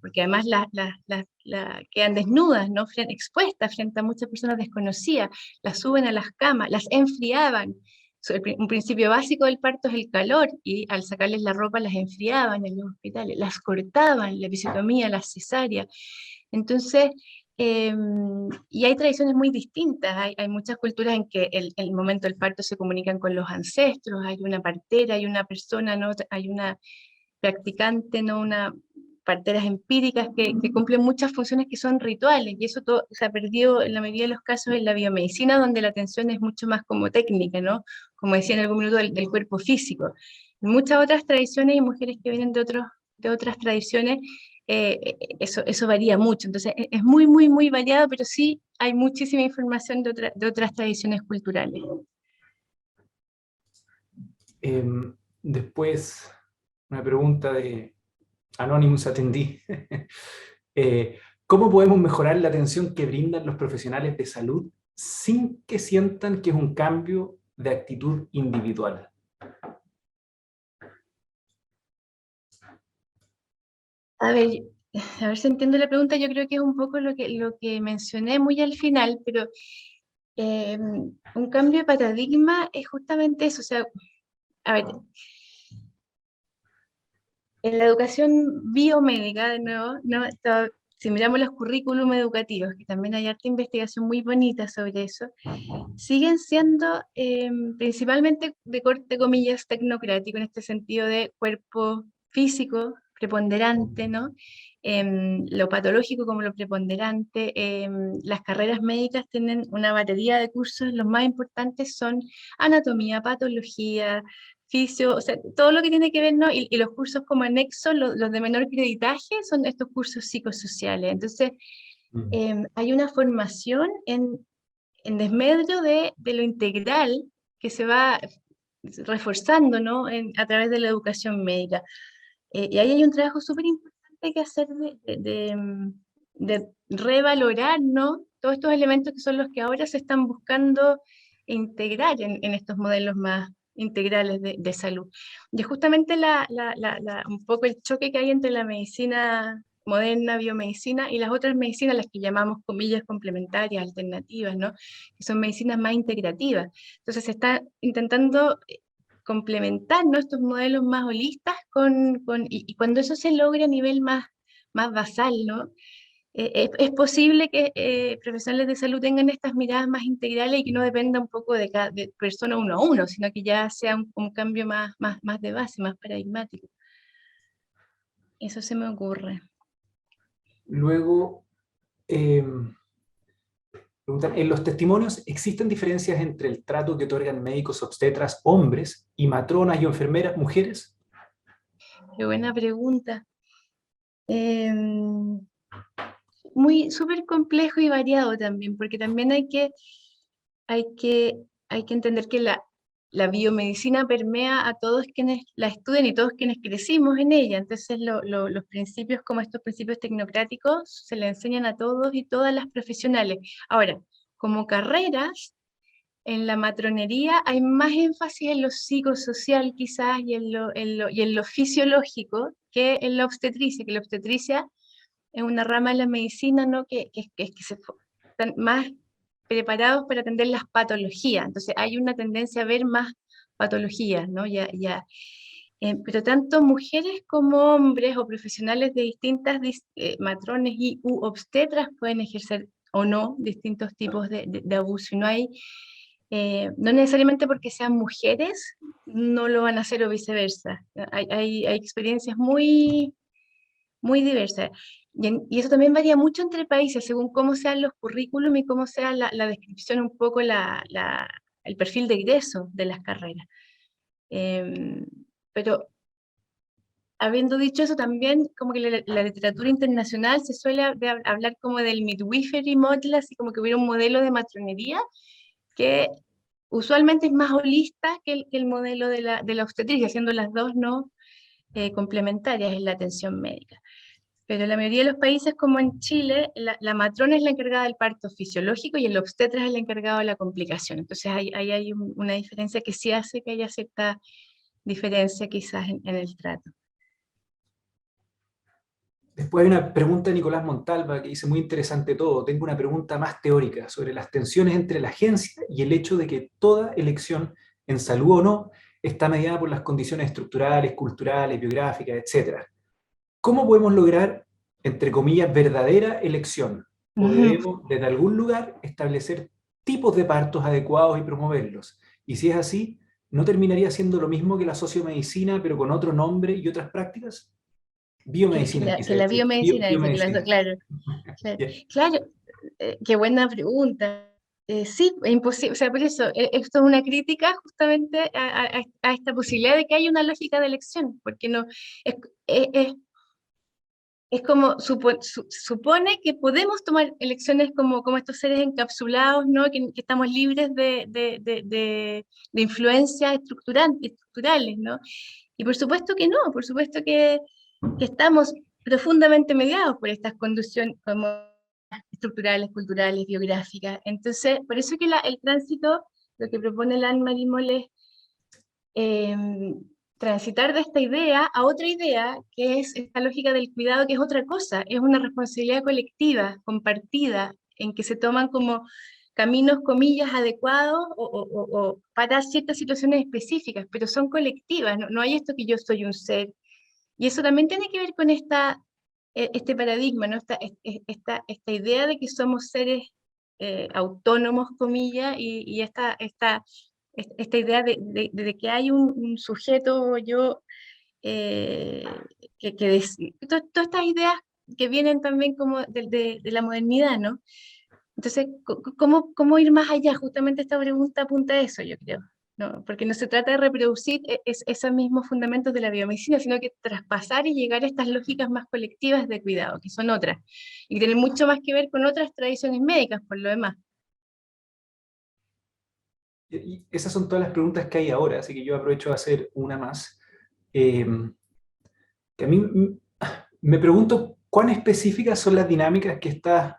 Speaker 1: porque además quedan desnudas, ¿no?, expuestas frente a muchas personas desconocidas, las suben a las camas, las enfriaban. Un principio básico del parto es el calor, y al sacarles la ropa las enfriaban en los hospitales, las cortaban, la episiotomía, la cesárea. Entonces, y hay tradiciones muy distintas, hay muchas culturas en que el momento del parto se comunican con los ancestros, hay una partera, hay una persona, ¿no?, hay una practicante, ¿no?, una parteras empíricas que cumplen muchas funciones que son rituales, y eso todo se ha perdido en la mayoría de los casos en la biomedicina, donde la atención es mucho más como técnica, ¿no?, como decía en algún minuto, del cuerpo físico. En muchas otras tradiciones y mujeres que vienen de otras tradiciones, eso varía mucho. Entonces es muy, muy, muy variado, pero sí hay muchísima información de otras tradiciones culturales.
Speaker 2: Después, una pregunta de Anonymous Attendee. ¿Cómo podemos mejorar la atención que brindan los profesionales de salud sin que sientan que es un cambio de actitud individual?
Speaker 1: A ver, A ver si entiendo la pregunta, yo creo que es un poco lo que mencioné muy al final, pero un cambio de paradigma es justamente eso, o sea, a ver, en la educación biomédica, de nuevo, ¿no? Si miramos los currículum educativos, que también hay harta investigación muy bonita sobre eso, siguen siendo principalmente de corte, comillas, tecnocrático, en este sentido de cuerpo físico preponderante, ¿no? Lo patológico como lo preponderante. Las carreras médicas tienen una batería de cursos, los más importantes son anatomía, patología, fisio, o sea, todo lo que tiene que ver, ¿no? Y los cursos como anexo, los de menor creditaje, son estos cursos psicosociales. Entonces,
Speaker 2: Mm.
Speaker 1: hay una formación en desmedro de lo integral que se va reforzando, ¿no? A través de la educación médica. Y ahí hay un trabajo súper importante que hacer de revalorar, ¿no? Todos estos elementos que son los que ahora se están buscando integrar en estos modelos más integrales de salud. Y es justamente un poco el choque que hay entre la medicina moderna, biomedicina, y las otras medicinas, las que llamamos comillas complementarias, alternativas, ¿no? Que son medicinas más integrativas. Entonces se está intentando complementar, ¿no? Estos modelos más holistas y cuando eso se logra a nivel más basal, ¿no? Es posible que profesionales de salud tengan estas miradas más integrales y que no dependa un poco de persona uno a uno, sino que ya sea un cambio más de base, más paradigmático. Eso se me ocurre.
Speaker 2: Luego, eh, preguntan, ¿en los testimonios existen diferencias entre el trato que otorgan médicos obstetras hombres y matronas y enfermeras mujeres?
Speaker 1: Qué buena pregunta. Em, Muy súper complejo y variado también, porque también hay que, hay que entender que la biomedicina permea a todos quienes la estudian y todos quienes crecimos en ella. Entonces, los principios como estos principios tecnocráticos se le enseñan a todos y todas las profesionales. Ahora, como carreras, en la matronería hay más énfasis en lo psicosocial quizás y en lo fisiológico que en la obstetricia, que la obstetricia es una rama de la medicina, ¿no? Están más preparados para atender las patologías. Entonces hay una tendencia a ver más patologías, ¿no? Pero tanto mujeres como hombres o profesionales de distintas matrones y u obstetras pueden ejercer o no distintos tipos de abuso. Y no hay, no necesariamente porque sean mujeres, no lo van a hacer o viceversa. Hay experiencias muy diversas. Y eso también varía mucho entre países, según cómo sean los currículum y cómo sea la descripción, un poco el perfil de egreso de las carreras. Em, pero habiendo dicho eso, también como que la literatura internacional se suele hablar como del midwifery model, así como que hubiera un modelo de matronería que usualmente es más holista que el modelo de la obstetricia, siendo las dos no complementarias en la atención médica. Pero en la mayoría de los países, como en Chile, la matrona es la encargada del parto fisiológico y el obstetra es el encargado de la complicación. Entonces ahí hay una diferencia que sí hace que haya cierta diferencia quizás en el trato.
Speaker 2: Después hay una pregunta de Nicolás Montalva que dice muy interesante todo. Tengo una pregunta más teórica sobre las tensiones entre la agencia y el hecho de que toda elección, en salud o no, está mediada por las condiciones estructurales, culturales, biográficas, etc. ¿Cómo podemos lograr, entre comillas, verdadera elección? ¿O
Speaker 1: Ujú.
Speaker 2: debemos, desde algún lugar, establecer tipos de partos adecuados y promoverlos? Y si es así, ¿no terminaría siendo lo mismo que la sociomedicina, pero con otro nombre y otras prácticas? Biomedicina,
Speaker 1: Que
Speaker 2: quise
Speaker 1: la
Speaker 2: decir.
Speaker 1: biomedicina dice que
Speaker 2: Biomedicina.
Speaker 1: claro, claro,
Speaker 2: Ya.
Speaker 1: claro, qué buena pregunta. Sí, es imposible, o sea, por eso, esto es una crítica justamente a esta posibilidad de que haya una lógica de elección, porque no, es, es, es como supone que podemos tomar elecciones como estos seres encapsulados, ¿no? Que estamos libres de influencias estructurales, ¿no? Y por supuesto que no, por supuesto que estamos profundamente mediados por estas condiciones como estructurales, culturales, biográficas. Entonces, por eso que el tránsito, lo que propone el Anne-Marie Moll transitar de esta idea a otra idea, que es esta lógica del cuidado, que es otra cosa, es una responsabilidad colectiva, compartida, en que se toman como caminos, comillas, adecuados o para ciertas situaciones específicas, pero son colectivas, no hay esto que yo soy un ser. Y eso también tiene que ver con este paradigma, ¿no? Esta idea de que somos seres autónomos, comillas, y esta idea de que hay un sujeto yo eh, todas estas ideas que vienen también como de la modernidad, ¿no? Entonces, ¿cómo ir más allá? Justamente esta pregunta apunta a eso, yo creo. ¿No? Porque no se trata de reproducir esos mismos fundamentos de la biomedicina, sino que traspasar y llegar a estas lógicas más colectivas de cuidado, que son otras, y que tienen mucho más que ver con otras tradiciones médicas, por lo demás.
Speaker 2: Y esas son todas las preguntas que hay ahora, así que yo aprovecho de hacer una más. Eh, que a mí me pregunto cuán específicas son las dinámicas que estás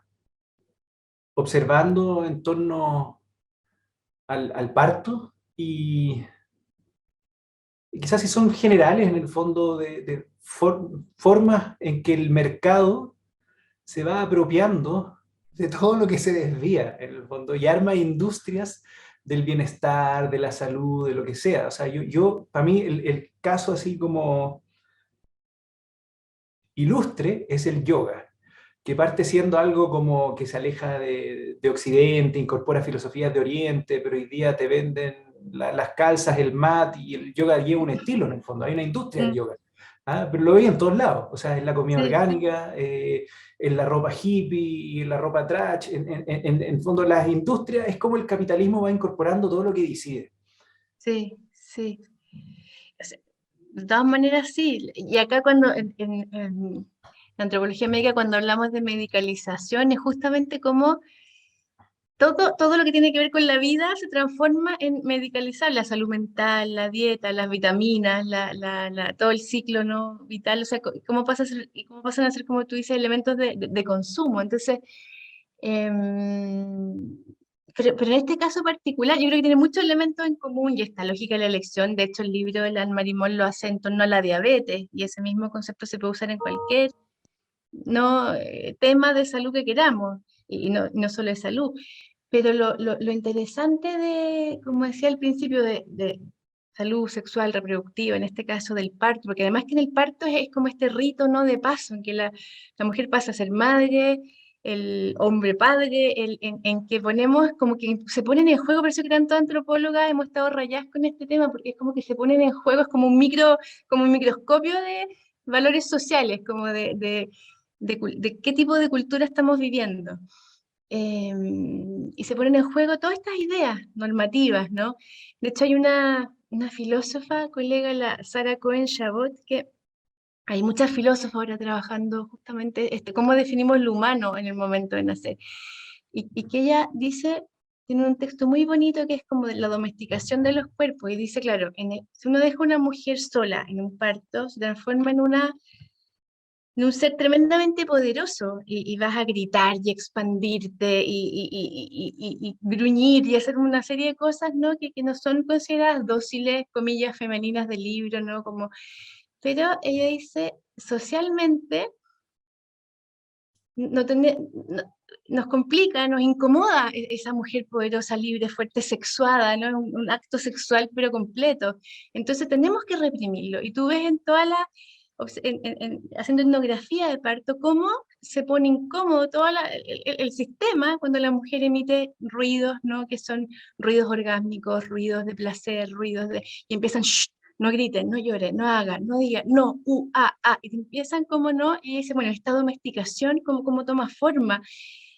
Speaker 2: observando en torno al parto y quizás si son generales en el fondo de formas en que el mercado se va apropiando de todo lo que se desvía en el fondo y arma industrias del bienestar, de la salud, de lo que sea. O sea, para mí el caso así como ilustre es el yoga, que parte siendo algo como que se aleja de Occidente, incorpora filosofías de Oriente, pero hoy día te venden las calzas, el mat y el yoga lleva un estilo en el fondo, hay una industria del
Speaker 1: Mm,
Speaker 2: yoga. ¿Ah? Pero lo veis en todos lados, o sea, en la comida
Speaker 1: sí,
Speaker 2: orgánica, en la ropa hippie, en la ropa trash, en el fondo las industrias es como el capitalismo va incorporando todo lo que decide.
Speaker 1: sí, sí. O sea, de todas maneras, sí. Y acá cuando en antropología médica, cuando hablamos de medicalización, es justamente como todo lo que tiene que ver con la vida se transforma en medicalizar, la salud mental, la dieta, las vitaminas, todo el ciclo no vital, o sea, cómo pasa a ser, y cómo pasan a ser, como tú dices, elementos de consumo. Entonces, em, pero en este caso particular, yo creo que tiene muchos elementos en común y esta lógica de la elección, de hecho el libro de Lan Marimón lo hace en torno a la diabetes y ese mismo concepto se puede usar en cualquier no, tema de salud que queramos y no solo de salud. Pero lo interesante de, como decía al principio, de salud sexual reproductiva, en este caso del parto, porque además que en el parto es como este rito, ¿no? De paso, en que la mujer pasa a ser madre, el hombre padre, en que ponemos, como que se ponen en juego, por eso que tanto antropólogas hemos estado rayadas con este tema, porque es como que se ponen en juego, es como un microscopio de valores sociales, como de qué tipo de cultura estamos viviendo. Eh, y se ponen en juego todas estas ideas normativas, ¿no? De hecho, hay una filósofa, colega, la Sarah Cohen Chabot, que hay muchas filósofas ahora trabajando justamente cómo definimos lo humano en el momento de nacer. Y que ella dice, tiene un texto muy bonito que es como de la domesticación de los cuerpos, y dice, claro, si uno deja a una mujer sola en un parto, se transforma en un ser tremendamente poderoso y vas a gritar y expandirte y gruñir y hacer una serie de cosas, ¿no? Que no son consideradas dóciles, comillas, femeninas del libro, ¿no? Pero ella dice, socialmente, no tener- no- nos complica, nos incomoda esa mujer poderosa, libre, fuerte, sexuada, ¿no? Un acto sexual pero completo. Entonces tenemos que reprimirlo. Y tú ves en toda haciendo etnografía de parto, cómo se pone incómodo todo el sistema cuando la mujer emite ruidos, ¿no? Que son ruidos orgásmicos, ruidos de placer, y empiezan, "Shh, no griten, no lloren, no hagan, no digan, no, y te empiezan como no, y dice, bueno, esta domesticación, cómo toma forma.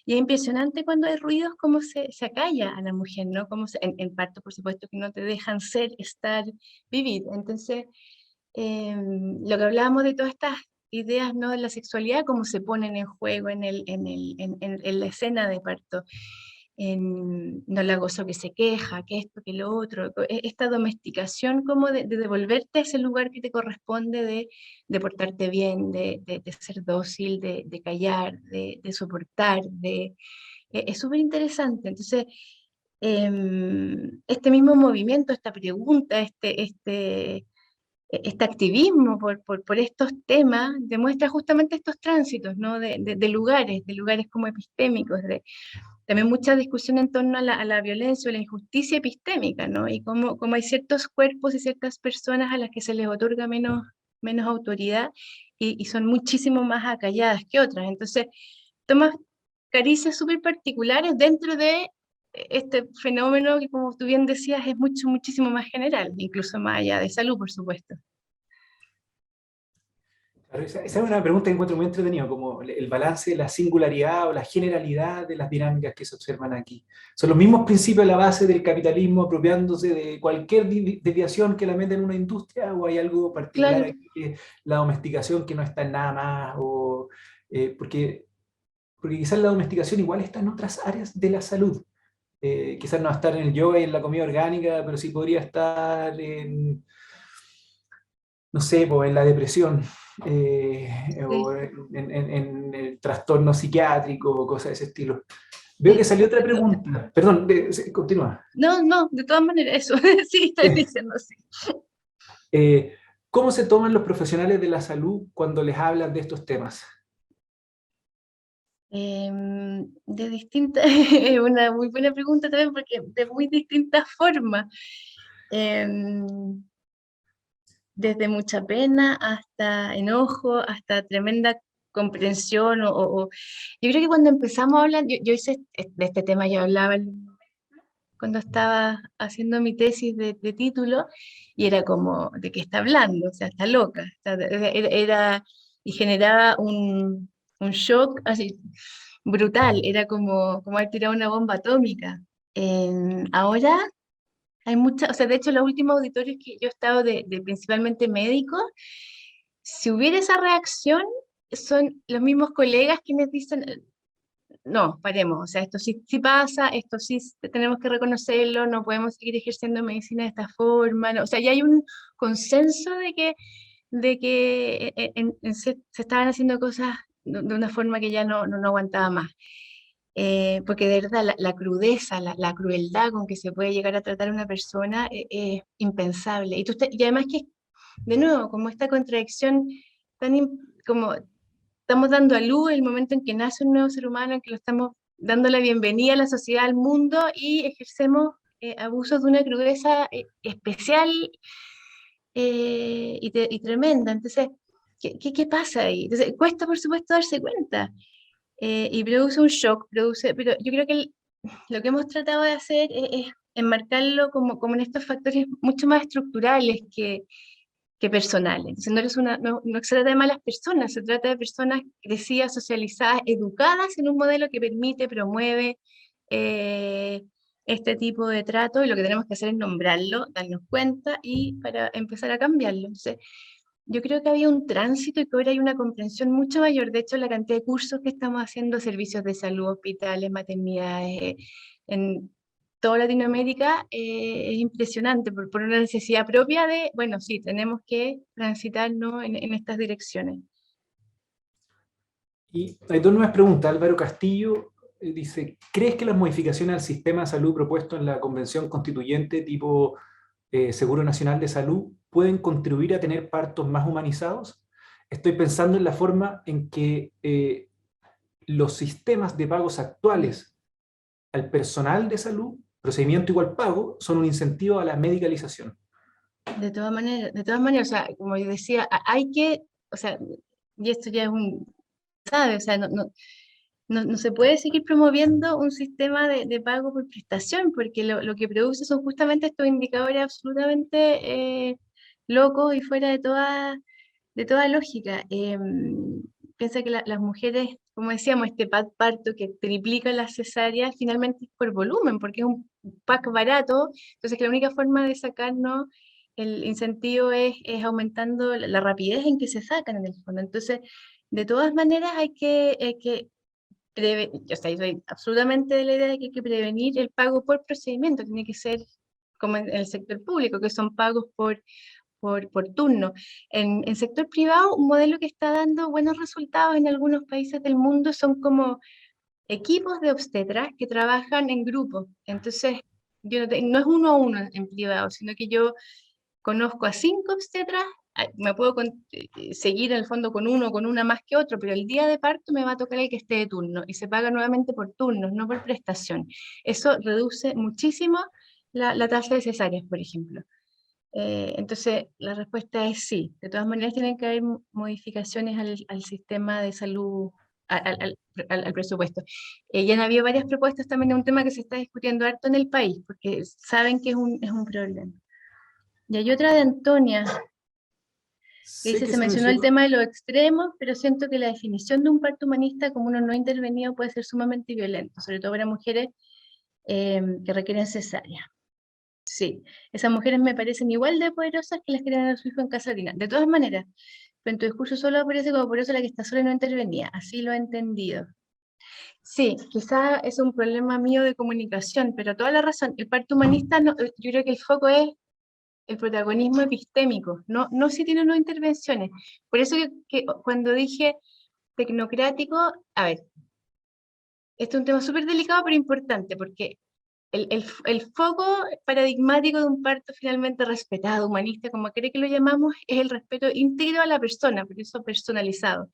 Speaker 1: Y es impresionante cuando hay ruidos, cómo se acalla a la mujer, ¿no? En parto, por supuesto, que no te dejan ser, estar, vivir. Entonces, lo que hablábamos de todas estas ideas, ¿no? De la sexualidad, cómo se ponen en juego en la escena de parto no la gozo que se queja, que esto, que lo otro, esta domesticación como de devolverte a ese lugar que te corresponde de portarte bien, de ser dócil, de callar, de soportar, es súper interesante. Entonces, este mismo movimiento, esta pregunta, este activismo por estos temas demuestra justamente estos tránsitos, ¿no? De lugares como epistémicos, también mucha discusión en torno a la violencia o la injusticia epistémica, ¿no? Y cómo hay ciertos cuerpos y ciertas personas a las que se les otorga menos autoridad y son muchísimo más acalladas que otras. Entonces, tomas caricias súper particulares dentro de este fenómeno que, como tú bien decías, es muchísimo más general, incluso más allá de salud, por supuesto.
Speaker 2: Claro, esa es una pregunta que encuentro muy entretenido, como el balance de la singularidad o la generalidad de las dinámicas que se observan aquí. ¿Son los mismos principios a la base del capitalismo apropiándose de cualquier desviación que la meta en una industria, o hay algo particular
Speaker 1: Claro.
Speaker 2: aquí, que la domesticación que no está en nada más? Porque quizás la domesticación igual está en otras áreas de la salud. Quizás no va a estar en el yoga y en la comida orgánica, pero sí podría estar en, no sé, pues, en la depresión, o
Speaker 1: Sí.
Speaker 2: en el trastorno psiquiátrico o cosas de ese estilo. Veo que
Speaker 1: Sí.
Speaker 2: salió otra pregunta. Perdón, continúa.
Speaker 1: No, no, de todas maneras, eso, sí, estoy diciendo sí.
Speaker 2: Eh, ¿Cómo se toman los profesionales de la salud cuando les hablan de estos temas?
Speaker 1: De distintas, es una muy buena pregunta también, porque de muy distintas formas. Em, Desde mucha pena hasta enojo, hasta tremenda comprensión. Yo creo que cuando empezamos a hablar, yo hice de este tema, yo hablaba cuando estaba haciendo mi tesis de título, y era como, ¿de qué está hablando? O sea, está loca. O sea, y generaba un shock así brutal, era como haber tirado una bomba atómica. Ahora hay muchas, o sea, de hecho, los últimos auditorios que yo he estado de principalmente médicos, si hubiera esa reacción, son los mismos colegas quienes dicen, no, paremos, o sea, esto sí pasa, esto sí tenemos que reconocerlo, no podemos seguir ejerciendo medicina de esta forma, ¿no? O sea, ya hay un consenso de que se estaban haciendo cosas de una forma que ya no aguantaba más. Porque de verdad la crudeza, la crueldad con que se puede llegar a tratar a una persona es impensable. Y además que, de nuevo, como esta contradicción como estamos dando a luz el momento en que nace un nuevo ser humano, en que lo estamos dando la bienvenida a la sociedad, al mundo, y ejercemos abusos de una crudeza especial y tremenda. Entonces, ¿qué pasa ahí? Entonces, cuesta, por supuesto, darse cuenta. Y produce un shock, pero yo creo que lo que hemos tratado de hacer es enmarcarlo como en estos factores mucho más estructurales que personales. Entonces no se trata de malas personas, se trata de personas crecidas, socializadas, educadas en un modelo que permite, promueve eh, este tipo de trato, y lo que tenemos que hacer es nombrarlo, darnos cuenta y para empezar a cambiarlo. Entonces, yo creo que había un tránsito y que ahora hay una comprensión mucho mayor. De hecho, la cantidad de cursos que estamos haciendo, servicios de salud, hospitales, maternidades, en toda Latinoamérica, es impresionante por una necesidad propia de, bueno, sí, tenemos que transitar, ¿no?, en estas direcciones.
Speaker 2: Y hay dos nuevas preguntas. Álvaro Castillo dice, ¿crees que las modificaciones al sistema de salud propuesto en la Convención Constituyente tipo Seguro Nacional de Salud pueden contribuir a tener partos más humanizados? Estoy pensando en la forma en que los sistemas de pagos actuales al personal de salud, procedimiento igual pago, son un incentivo a la medicalización.
Speaker 1: De todas maneras, o sea, como yo decía, hay que, o sea, y esto ya es ¿sabe? O sea, no se puede seguir promoviendo un sistema de pago por prestación, porque lo que produce son justamente estos indicadores absolutamente locos y fuera de toda lógica. Piensa que las mujeres, como decíamos, este parto que triplica las cesáreas, finalmente es por volumen, porque es un pack barato, entonces que la única forma de sacarnos el incentivo es aumentando la rapidez en que se sacan en el fondo. Entonces, de todas maneras hay que yo soy absolutamente de la idea de que hay que prevenir el pago por procedimiento, tiene que ser como en el sector público, que son pagos por turno. En sector privado, un modelo que está dando buenos resultados en algunos países del mundo son como equipos de obstetras que trabajan en grupo. Entonces, no es uno a uno en privado, sino que yo conozco a 5 obstetras me puedo seguir en el fondo con uno o con una más que otro, pero el día de parto me va a tocar el que esté de turno y se paga nuevamente por turnos, no por prestación. Eso reduce muchísimo la tasa de cesáreas, por ejemplo. Entonces, la respuesta es sí. De todas maneras, tienen que haber modificaciones al sistema de salud, al presupuesto. Ya han habido varias propuestas también de un tema que se está discutiendo harto en el país, porque saben que es un problema. Y hay otra de Antonia, que
Speaker 2: Sé
Speaker 1: dice,
Speaker 2: que
Speaker 1: se
Speaker 2: se
Speaker 1: mencionó el
Speaker 2: mencionó,
Speaker 1: tema de los extremos, pero siento que la definición de un parto humanista como uno no intervenido puede ser sumamente violento, sobre todo para mujeres que requieren cesárea. Sí, esas mujeres me parecen igual de poderosas que las que tienen a su hijo en casa orina. De todas maneras, pero en tu discurso solo aparece como poderosa la que está sola y no intervenía. Así lo he entendido. Sí, quizá es un problema mío de comunicación, pero toda la razón. El parto humanista, yo creo que el foco es el protagonismo epistémico, no si tiene o no intervenciones. Por eso que cuando dije tecnocrático, a ver, este es un tema súper delicado pero importante, porque el foco paradigmático de un parto finalmente respetado, humanista, como cree que lo llamamos, es el respeto íntegro a la persona, por eso personalizado,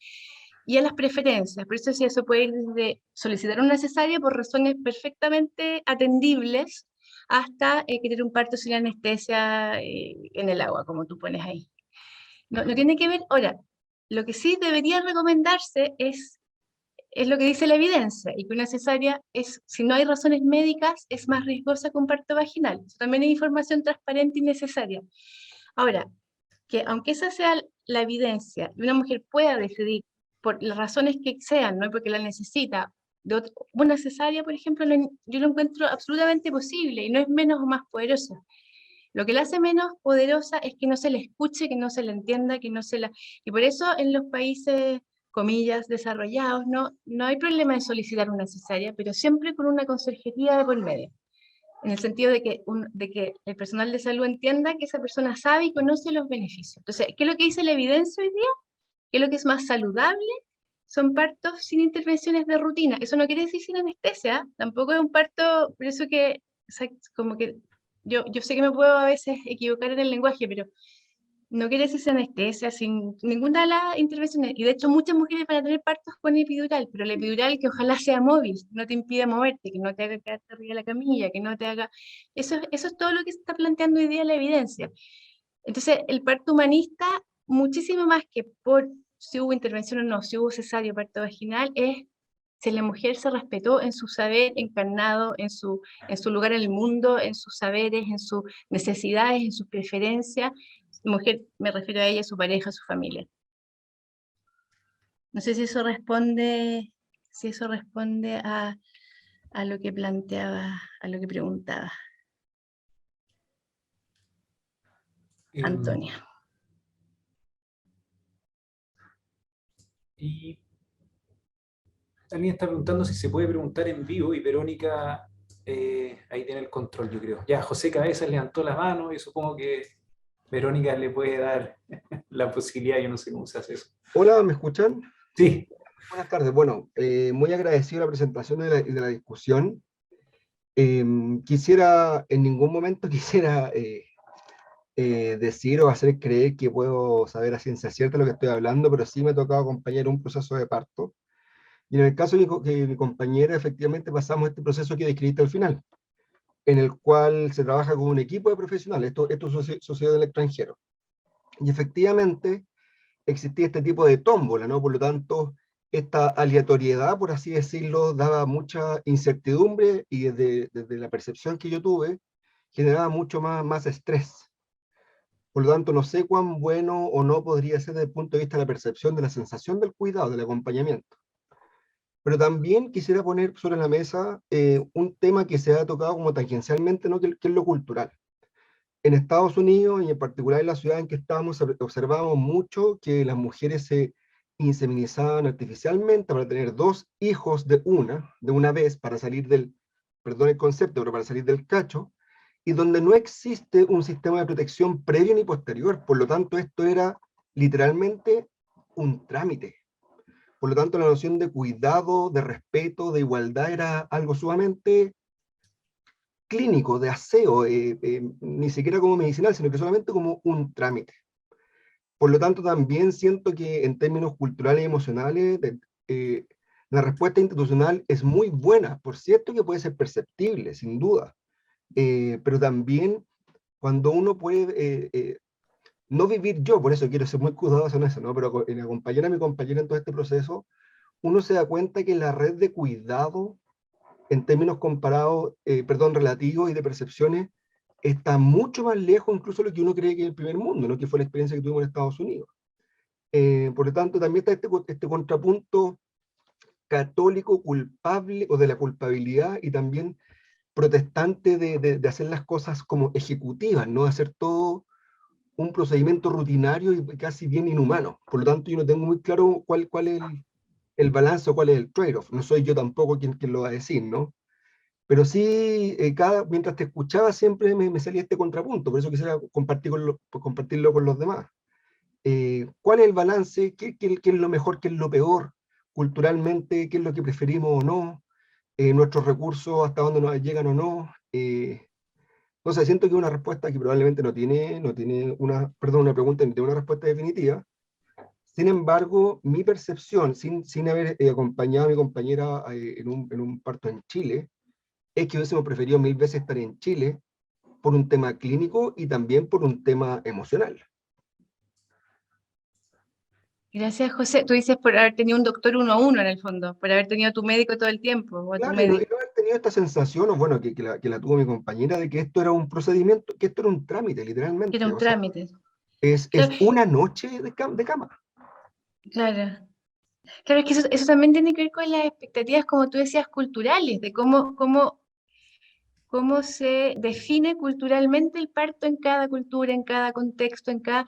Speaker 1: y a las preferencias. Por eso sí, eso puede ir desde solicitar una cesárea por razones perfectamente atendibles hasta querer un parto sin anestesia en el agua, como tú pones ahí. No tiene que ver, ahora, lo que sí debería recomendarse es lo que dice la evidencia, y que una cesárea es, si no hay razones médicas, es más riesgosa que un parto vaginal. Eso también es información transparente y necesaria. Ahora, que aunque esa sea la evidencia, y una mujer pueda decidir por las razones que sean, no porque la necesita, una cesárea, por ejemplo, yo lo encuentro absolutamente posible y no es menos o más poderosa. Lo que la hace menos poderosa es que no se le escuche, que no se le entienda, que no se la... Y por eso en los países, comillas, desarrollados, no hay problema en solicitar una cesárea, pero siempre con una consejería de por medio. En el sentido de que el personal de salud entienda que esa persona sabe y conoce los beneficios. Entonces, ¿qué es lo que dice la evidencia hoy día? ¿Qué es lo que es más saludable? Son partos sin intervenciones de rutina. Eso no quiere decir sin anestesia, tampoco es un parto, por eso que, o sea, como que yo sé que me puedo a veces equivocar en el lenguaje, pero no quiere decir sin anestesia, sin ninguna de las intervenciones. Y de hecho muchas mujeres van a tener partos con epidural, pero la epidural que ojalá sea móvil, no te impida moverte, que no te haga quedarte arriba de la camilla, que no te haga... Eso es todo lo que se está planteando hoy día la evidencia. Entonces, el parto humanista, muchísimo más que por si hubo intervención o no, si hubo cesárea o parto vaginal, es si la mujer se respetó en su saber encarnado, en su lugar en el mundo, en sus saberes, en sus necesidades, en sus preferencias. Mujer, me refiero a ella, a su pareja, a su familia. No sé si eso responde a lo que planteaba, a lo que preguntaba
Speaker 2: em,
Speaker 1: Antonia.
Speaker 2: y alguien está preguntando si se puede preguntar en vivo y Verónica ahí tiene el control, yo creo. Ya, José Cabezas levantó la mano y supongo que Verónica le puede dar la posibilidad, yo no sé cómo se hace eso.
Speaker 3: Hola, ¿me escuchan?
Speaker 2: Sí,
Speaker 3: Buenas tardes. Bueno, muy agradecido la presentación y de la discusión. En ningún momento quisiera decir o hacer creer que puedo saber a ciencia cierta lo que estoy hablando, pero sí me ha tocado acompañar un proceso de parto. Y en el caso de que mi compañera, efectivamente pasamos este proceso que describiste al final, en el cual se trabaja con un equipo de profesionales. Esto sucede en el extranjero. Y efectivamente existía este tipo de tómbola, ¿no? Por lo tanto, esta aleatoriedad, por así decirlo, daba mucha incertidumbre y desde la percepción que yo tuve, generaba mucho más estrés. Por lo tanto, no sé cuán bueno o no podría ser desde el punto de vista de la percepción de la sensación del cuidado, del acompañamiento. Pero también quisiera poner sobre la mesa un tema que se ha tocado como tangencialmente, ¿no? Que es lo cultural. En Estados Unidos, y en particular en la ciudad en que estamos, observamos mucho que las mujeres se inseminizaban artificialmente para tener dos hijos de una vez, para salir del, perdón el concepto, pero para salir del cacho, y donde no existe un sistema de protección previo ni posterior. Por lo tanto, esto era literalmente un trámite. Por lo tanto, la noción de cuidado, de respeto, de igualdad era algo sumamente clínico, de aseo, ni siquiera como medicinal, sino que solamente como un trámite. Por lo tanto, también siento que en términos culturales y emocionales, la respuesta institucional es muy buena. Por cierto que puede ser perceptible, sin duda, pero también cuando uno puede no vivir yo, por eso quiero ser muy cuidadoso en eso, ¿no? Pero en acompañar a mi compañera en todo este proceso, uno se da cuenta que la red de cuidado, en términos comparados, relativos y de percepciones, está mucho más lejos incluso de lo que uno cree que es el primer mundo, ¿no? Que fue la experiencia que tuvimos en Estados Unidos. Por lo tanto, también está este contrapunto católico culpable o de la culpabilidad y también protestante de hacer las cosas como ejecutivas, no hacer todo un procedimiento rutinario y casi bien inhumano. Por lo tanto, yo no tengo muy claro cuál es el balance o cuál es el trade-off. No soy yo tampoco quien lo va a decir, ¿no? Pero sí, mientras te escuchaba siempre me salía este contrapunto, por eso quisiera compartirlo con los demás. ¿Cuál es el balance? ¿Qué es lo mejor? ¿Qué es lo peor? Culturalmente, ¿qué es lo que preferimos o no? Nuestros recursos, hasta dónde nos llegan o no. Entonces siento que una respuesta que probablemente no tiene una pregunta, no tiene una respuesta definitiva. Sin embargo, mi percepción, sin haber acompañado a mi compañera en un parto en Chile, es que hubiésemos preferido 1000 veces estar en Chile por un tema clínico y también por un tema emocional.
Speaker 1: Gracias, José. Tú dices por haber tenido un doctor 1 a 1 en el fondo, por haber tenido a tu médico todo el tiempo, o a tu
Speaker 3: Claro, y no
Speaker 1: médico.
Speaker 3: haber tenido esta sensación, o bueno, que la tuvo mi compañera, de que esto era un procedimiento, que esto era un trámite,
Speaker 1: Que era
Speaker 3: literalmente.
Speaker 1: un
Speaker 3: O sea,
Speaker 1: trámite.
Speaker 3: es
Speaker 1: Claro,
Speaker 3: una noche de cama.
Speaker 1: claro. Claro, es que eso también tiene que ver con las expectativas, como tú decías, culturales, de cómo se define culturalmente el parto en cada cultura, en cada contexto, en cada...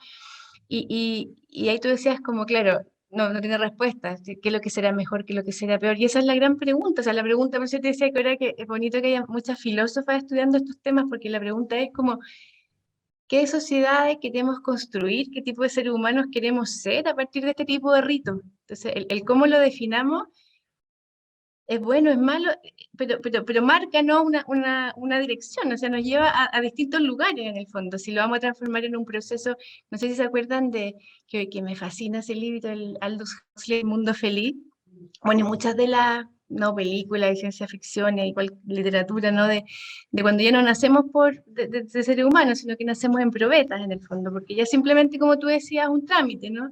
Speaker 1: Y ahí tú decías como, claro, no tiene respuesta, qué es lo que será mejor, qué es lo que será peor. Y esa es la gran pregunta, o sea, la pregunta, por eso te decía que ahora que es bonito que haya muchas filósofas estudiando estos temas, porque la pregunta es como, ¿qué sociedades queremos construir? ¿Qué tipo de seres humanos queremos ser a partir de este tipo de ritos? Entonces, el cómo lo definamos es bueno, es malo, pero marca, ¿no? una dirección, o sea, nos lleva a distintos lugares en el fondo. Si lo vamos a transformar en un proceso, no sé si se acuerdan de que me fascina ese libro, el Aldous Huxley, El Mundo Feliz. Bueno, y muchas de las no películas de ciencia ficción y igual literatura, ¿no? De cuando ya no nacemos de seres humanos, sino que nacemos en probetas en el fondo, porque ya simplemente, como tú decías, un trámite, ¿no?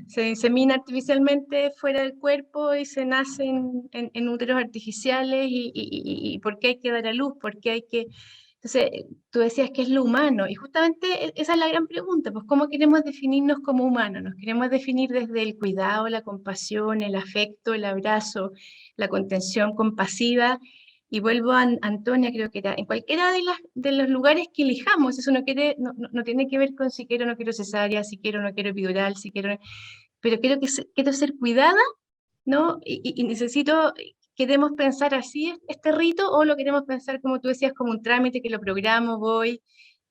Speaker 1: Se insemina artificialmente fuera del cuerpo y se nace en úteros artificiales y ¿por qué hay que dar a luz? ¿Por qué hay que...? Entonces, tú decías que es lo humano y justamente esa es la gran pregunta, pues ¿cómo queremos definirnos como humanos? ¿Nos queremos definir desde el cuidado, la compasión, el afecto, el abrazo, la contención compasiva? Y vuelvo a Antonia, creo que era, en cualquiera de los lugares que elijamos, eso no tiene que ver con si quiero o no quiero cesárea, si quiero o no quiero epidural, si quiero, pero quiero ser cuidada, ¿no? Y necesito, queremos pensar así este rito o lo queremos pensar, como tú decías, como un trámite que lo programo, voy,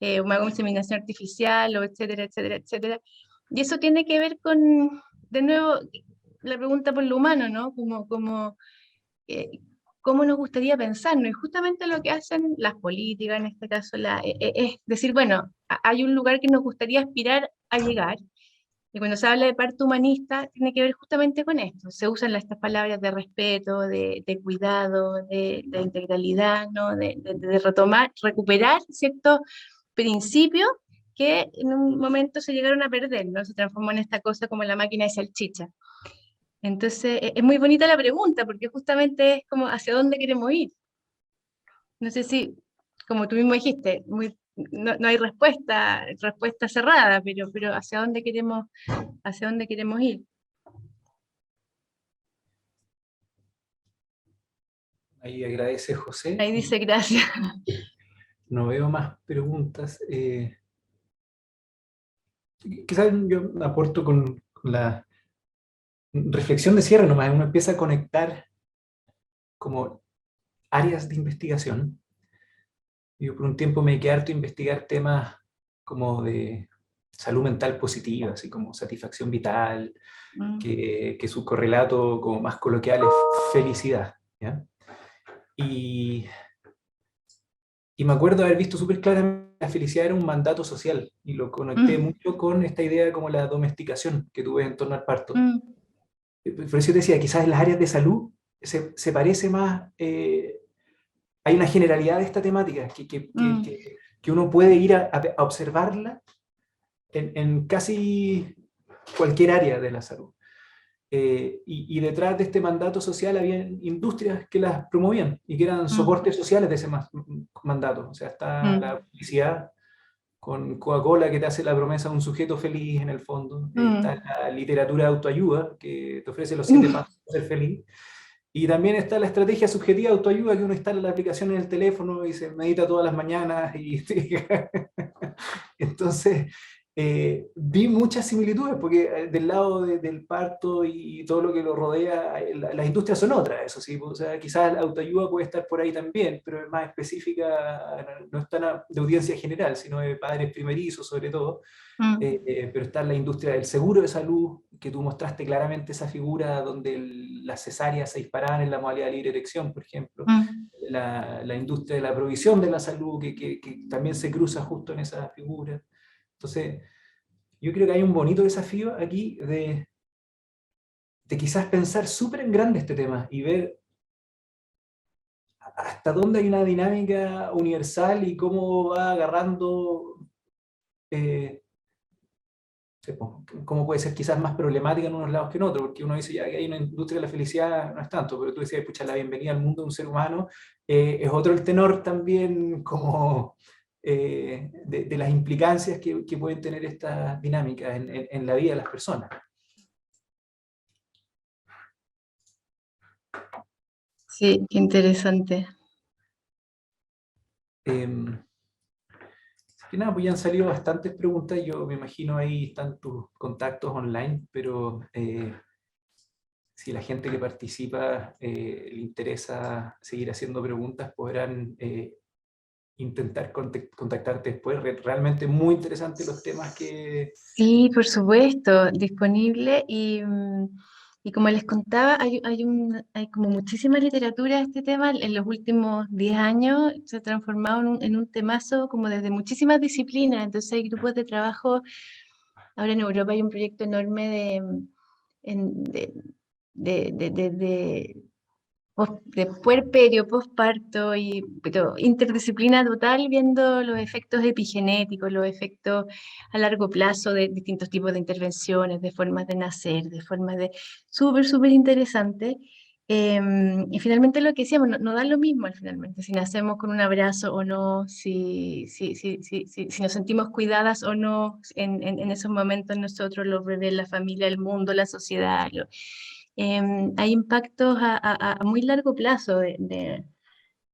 Speaker 1: o me hago inseminación artificial, o etcétera, etcétera, etcétera. Y eso tiene que ver con, de nuevo, la pregunta por lo humano, ¿no? Eh, cómo nos gustaría pensarnos. Y justamente lo que hacen las políticas, en este caso, es decir, bueno, hay un lugar que nos gustaría aspirar a llegar, y cuando se habla de parto humanista, tiene que ver justamente con esto. Se usan estas palabras de respeto, de cuidado, de integralidad, ¿no? De retomar, recuperar ciertos principios que en un momento se llegaron a perder, ¿no? Se transformó en esta cosa como la máquina de salchicha. Entonces, es muy bonita la pregunta, porque justamente es como hacia dónde queremos ir. No sé si, como tú mismo dijiste, no hay respuesta cerrada, pero hacia dónde queremos ir.
Speaker 2: Ahí agradece José.
Speaker 1: Ahí dice gracias.
Speaker 2: No veo más preguntas. Quizás yo aporto con la reflexión de cierre nomás. Uno empieza a conectar como áreas de investigación. Yo por un tiempo me quedé harto a investigar temas como de salud mental positiva, así como satisfacción vital, que su correlato como más coloquial es felicidad, ¿ya? Y me acuerdo haber visto súper claramente la felicidad era un mandato social, y lo conecté mucho con esta idea como la domesticación que tuve en torno al parto. Por eso te decía, quizás en las áreas de salud se parece más, hay una generalidad de esta temática, que uno puede ir a observarla en casi cualquier área de la salud. Y detrás de este mandato social había industrias que las promovían y que eran soportes sociales de ese mandato. O sea, está la publicidad con Coca-Cola que te hace la promesa de un sujeto feliz en el fondo. Está la literatura de autoayuda que te ofrece los 7 pasos para ser feliz. Y también está la estrategia subjetiva de autoayuda, que uno instala la aplicación en el teléfono y se medita todas las mañanas. Entonces, vi muchas similitudes, porque del lado del parto y todo lo que lo rodea, las industrias son otras, eso sí. O sea, quizás la autoayuda puede estar por ahí también, pero es más específica, no es tan de audiencia general, sino de padres primerizos sobre todo. Pero está la industria del seguro de salud, que tú mostraste claramente esa figura donde las cesáreas se disparaban en la modalidad de libre elección, por ejemplo. La industria de la provisión de la salud, que también se cruza justo en esa figura. Entonces, yo creo que hay un bonito desafío aquí de quizás pensar súper en grande este tema y ver hasta dónde hay una dinámica universal y cómo va agarrando, cómo puede ser quizás más problemática en unos lados que en otros, porque uno dice ya que hay una industria de la felicidad, no es tanto, pero tú decías, pucha, la bienvenida al mundo de un ser humano, es otro el tenor también como de las implicancias que pueden tener estas dinámicas en la vida de las personas.
Speaker 1: Sí, qué interesante.
Speaker 2: Que nada, pues ya han salido bastantes preguntas, yo me imagino ahí están tus contactos online, pero si la gente que participa le interesa seguir haciendo preguntas, podrán intentar contactarte después. Realmente muy interesantes los temas que...
Speaker 1: Sí, por supuesto, disponible y como les contaba, hay como muchísima literatura de este tema. En los últimos 10 años se ha transformado en un temazo como desde muchísimas disciplinas. Entonces hay grupos de trabajo. Ahora en Europa hay un proyecto enorme en- de, de puerperio, posparto, pero interdisciplina total, viendo los efectos epigenéticos, los efectos a largo plazo de distintos tipos de intervenciones, de formas de nacer, de formas de... Súper, súper interesante. Y finalmente lo que decíamos, no da lo mismo finalmente, si nacemos con un abrazo o no, si nos sentimos cuidadas o no en esos momentos nosotros, los bebés, la familia, el mundo, la sociedad. Hay impactos a muy largo plazo.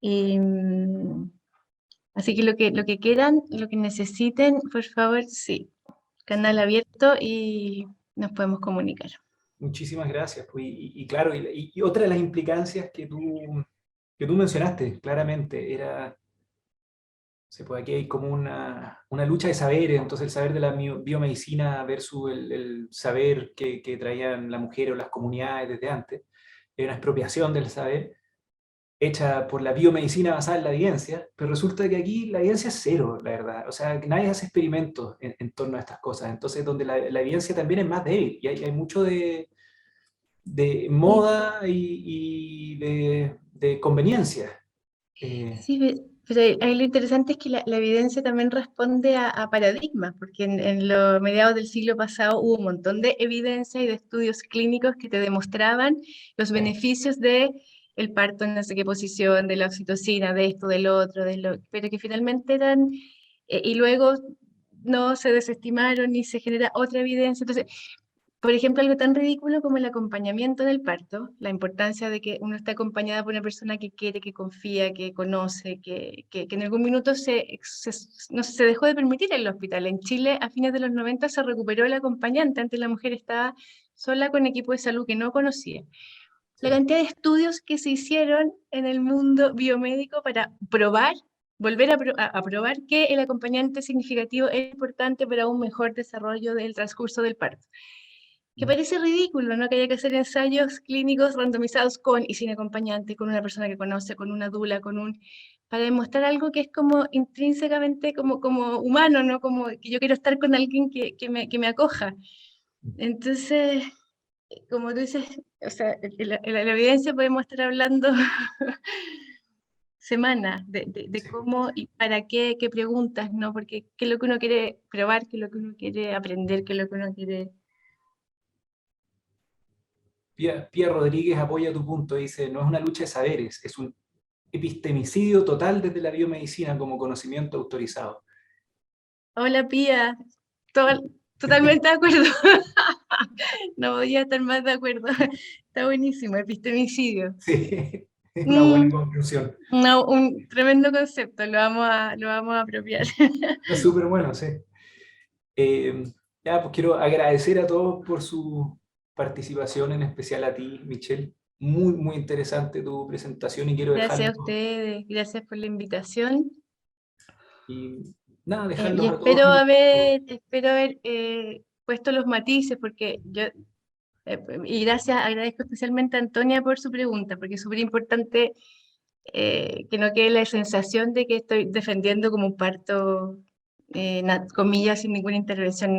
Speaker 1: Em, Así que lo que quieran, lo que necesiten, por favor, sí, canal abierto y nos podemos comunicar.
Speaker 2: Muchísimas gracias. Pues, y claro, y otra de las implicancias que tú mencionaste claramente era, pues aquí hay como una lucha de saberes, entonces el saber de la biomedicina versus el saber que traían la mujer o las comunidades desde antes, es una expropiación del saber hecha por la biomedicina basada en la evidencia, pero resulta que aquí la evidencia es cero, la verdad. O sea, que nadie hace experimentos en torno a estas cosas, entonces donde la evidencia también es más débil, y hay mucho de moda y de conveniencia.
Speaker 1: Sí, pero ahí lo interesante es que la evidencia también responde a paradigmas, porque en los mediados del siglo pasado hubo un montón de evidencia y de estudios clínicos que te demostraban los beneficios de el parto en no sé qué posición, de la oxitocina, de esto, del otro, pero que finalmente eran, y luego no se desestimaron ni se genera otra evidencia. Entonces, por ejemplo, algo tan ridículo como el acompañamiento en el parto, la importancia de que uno esté acompañada por una persona que quiere, que confía, que conoce, que en algún minuto no se dejó de permitir en el hospital. En Chile, a fines de los 90 se recuperó el acompañante, antes la mujer estaba sola con equipo de salud que no conocía. La cantidad de estudios que se hicieron en el mundo biomédico para probar, volver a probar que el acompañante significativo es importante para un mejor desarrollo del transcurso del parto, que parece ridículo, ¿no? Que haya que hacer ensayos clínicos randomizados con y sin acompañante, con una persona que conoce, con una dula, con un... para demostrar algo que es como intrínsecamente como humano, ¿no? Como que yo quiero estar con alguien que me acoja. Entonces, como tú dices, o sea, la evidencia podemos estar hablando semanas de
Speaker 2: Sí.
Speaker 1: cómo y para qué preguntas, ¿no? Porque qué es lo que uno quiere probar, qué es lo que uno quiere aprender, qué es lo que uno quiere...
Speaker 2: Pía Rodríguez apoya tu punto, dice, no es una lucha de saberes, es un epistemicidio total desde la biomedicina como conocimiento autorizado.
Speaker 1: Hola, Pía. Totalmente de acuerdo. No podía estar más de acuerdo. Está buenísimo, epistemicidio.
Speaker 2: Sí, es una buena
Speaker 1: Mm,
Speaker 2: conclusión.
Speaker 1: un tremendo concepto, lo vamos a apropiar.
Speaker 2: Está súper bueno, sí. Eh, ya, pues quiero agradecer a todos por su participación, en especial a ti, Michelle. Muy, muy interesante tu presentación y quiero
Speaker 1: Gracias
Speaker 2: dejarlos,
Speaker 1: a ustedes, gracias por la invitación.
Speaker 2: y nada,
Speaker 1: Y
Speaker 2: dejarlos a todos
Speaker 1: espero
Speaker 2: en
Speaker 1: haber puesto los matices, porque yo, y agradezco especialmente a Antonia por su pregunta, porque es súper importante que no quede la sensación de que estoy defendiendo como un parto, comillas, sin ninguna intervención.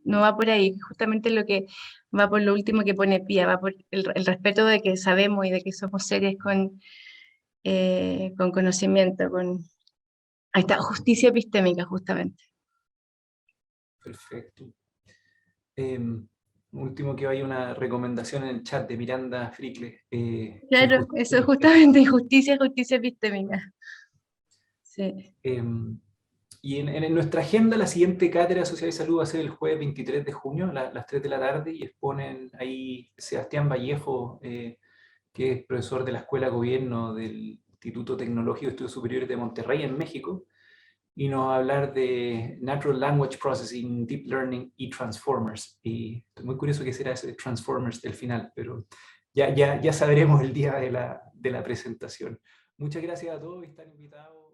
Speaker 1: No va por ahí, justamente lo que va por lo último que pone Pía, va por el respeto de que sabemos y de que somos seres con conocimiento, ahí está, justicia epistémica, justamente.
Speaker 2: Perfecto. Último, que hay una recomendación en el chat de Miranda Frickle.
Speaker 1: Claro, eso es justamente justicia epistémica. Sí.
Speaker 2: Y en nuestra agenda, la siguiente cátedra de Sociedad y Salud va a ser el jueves 23 de junio, a las 3 de la tarde, y exponen ahí Sebastián Vallejo, que es profesor de la Escuela de Gobierno del Instituto Tecnológico de Estudios Superiores de Monterrey, en México, y nos va a hablar de Natural Language Processing, Deep Learning y Transformers. Y estoy muy curioso qué será ese Transformers del final, pero ya sabremos el día de la presentación. Muchas gracias a todos y están invitados.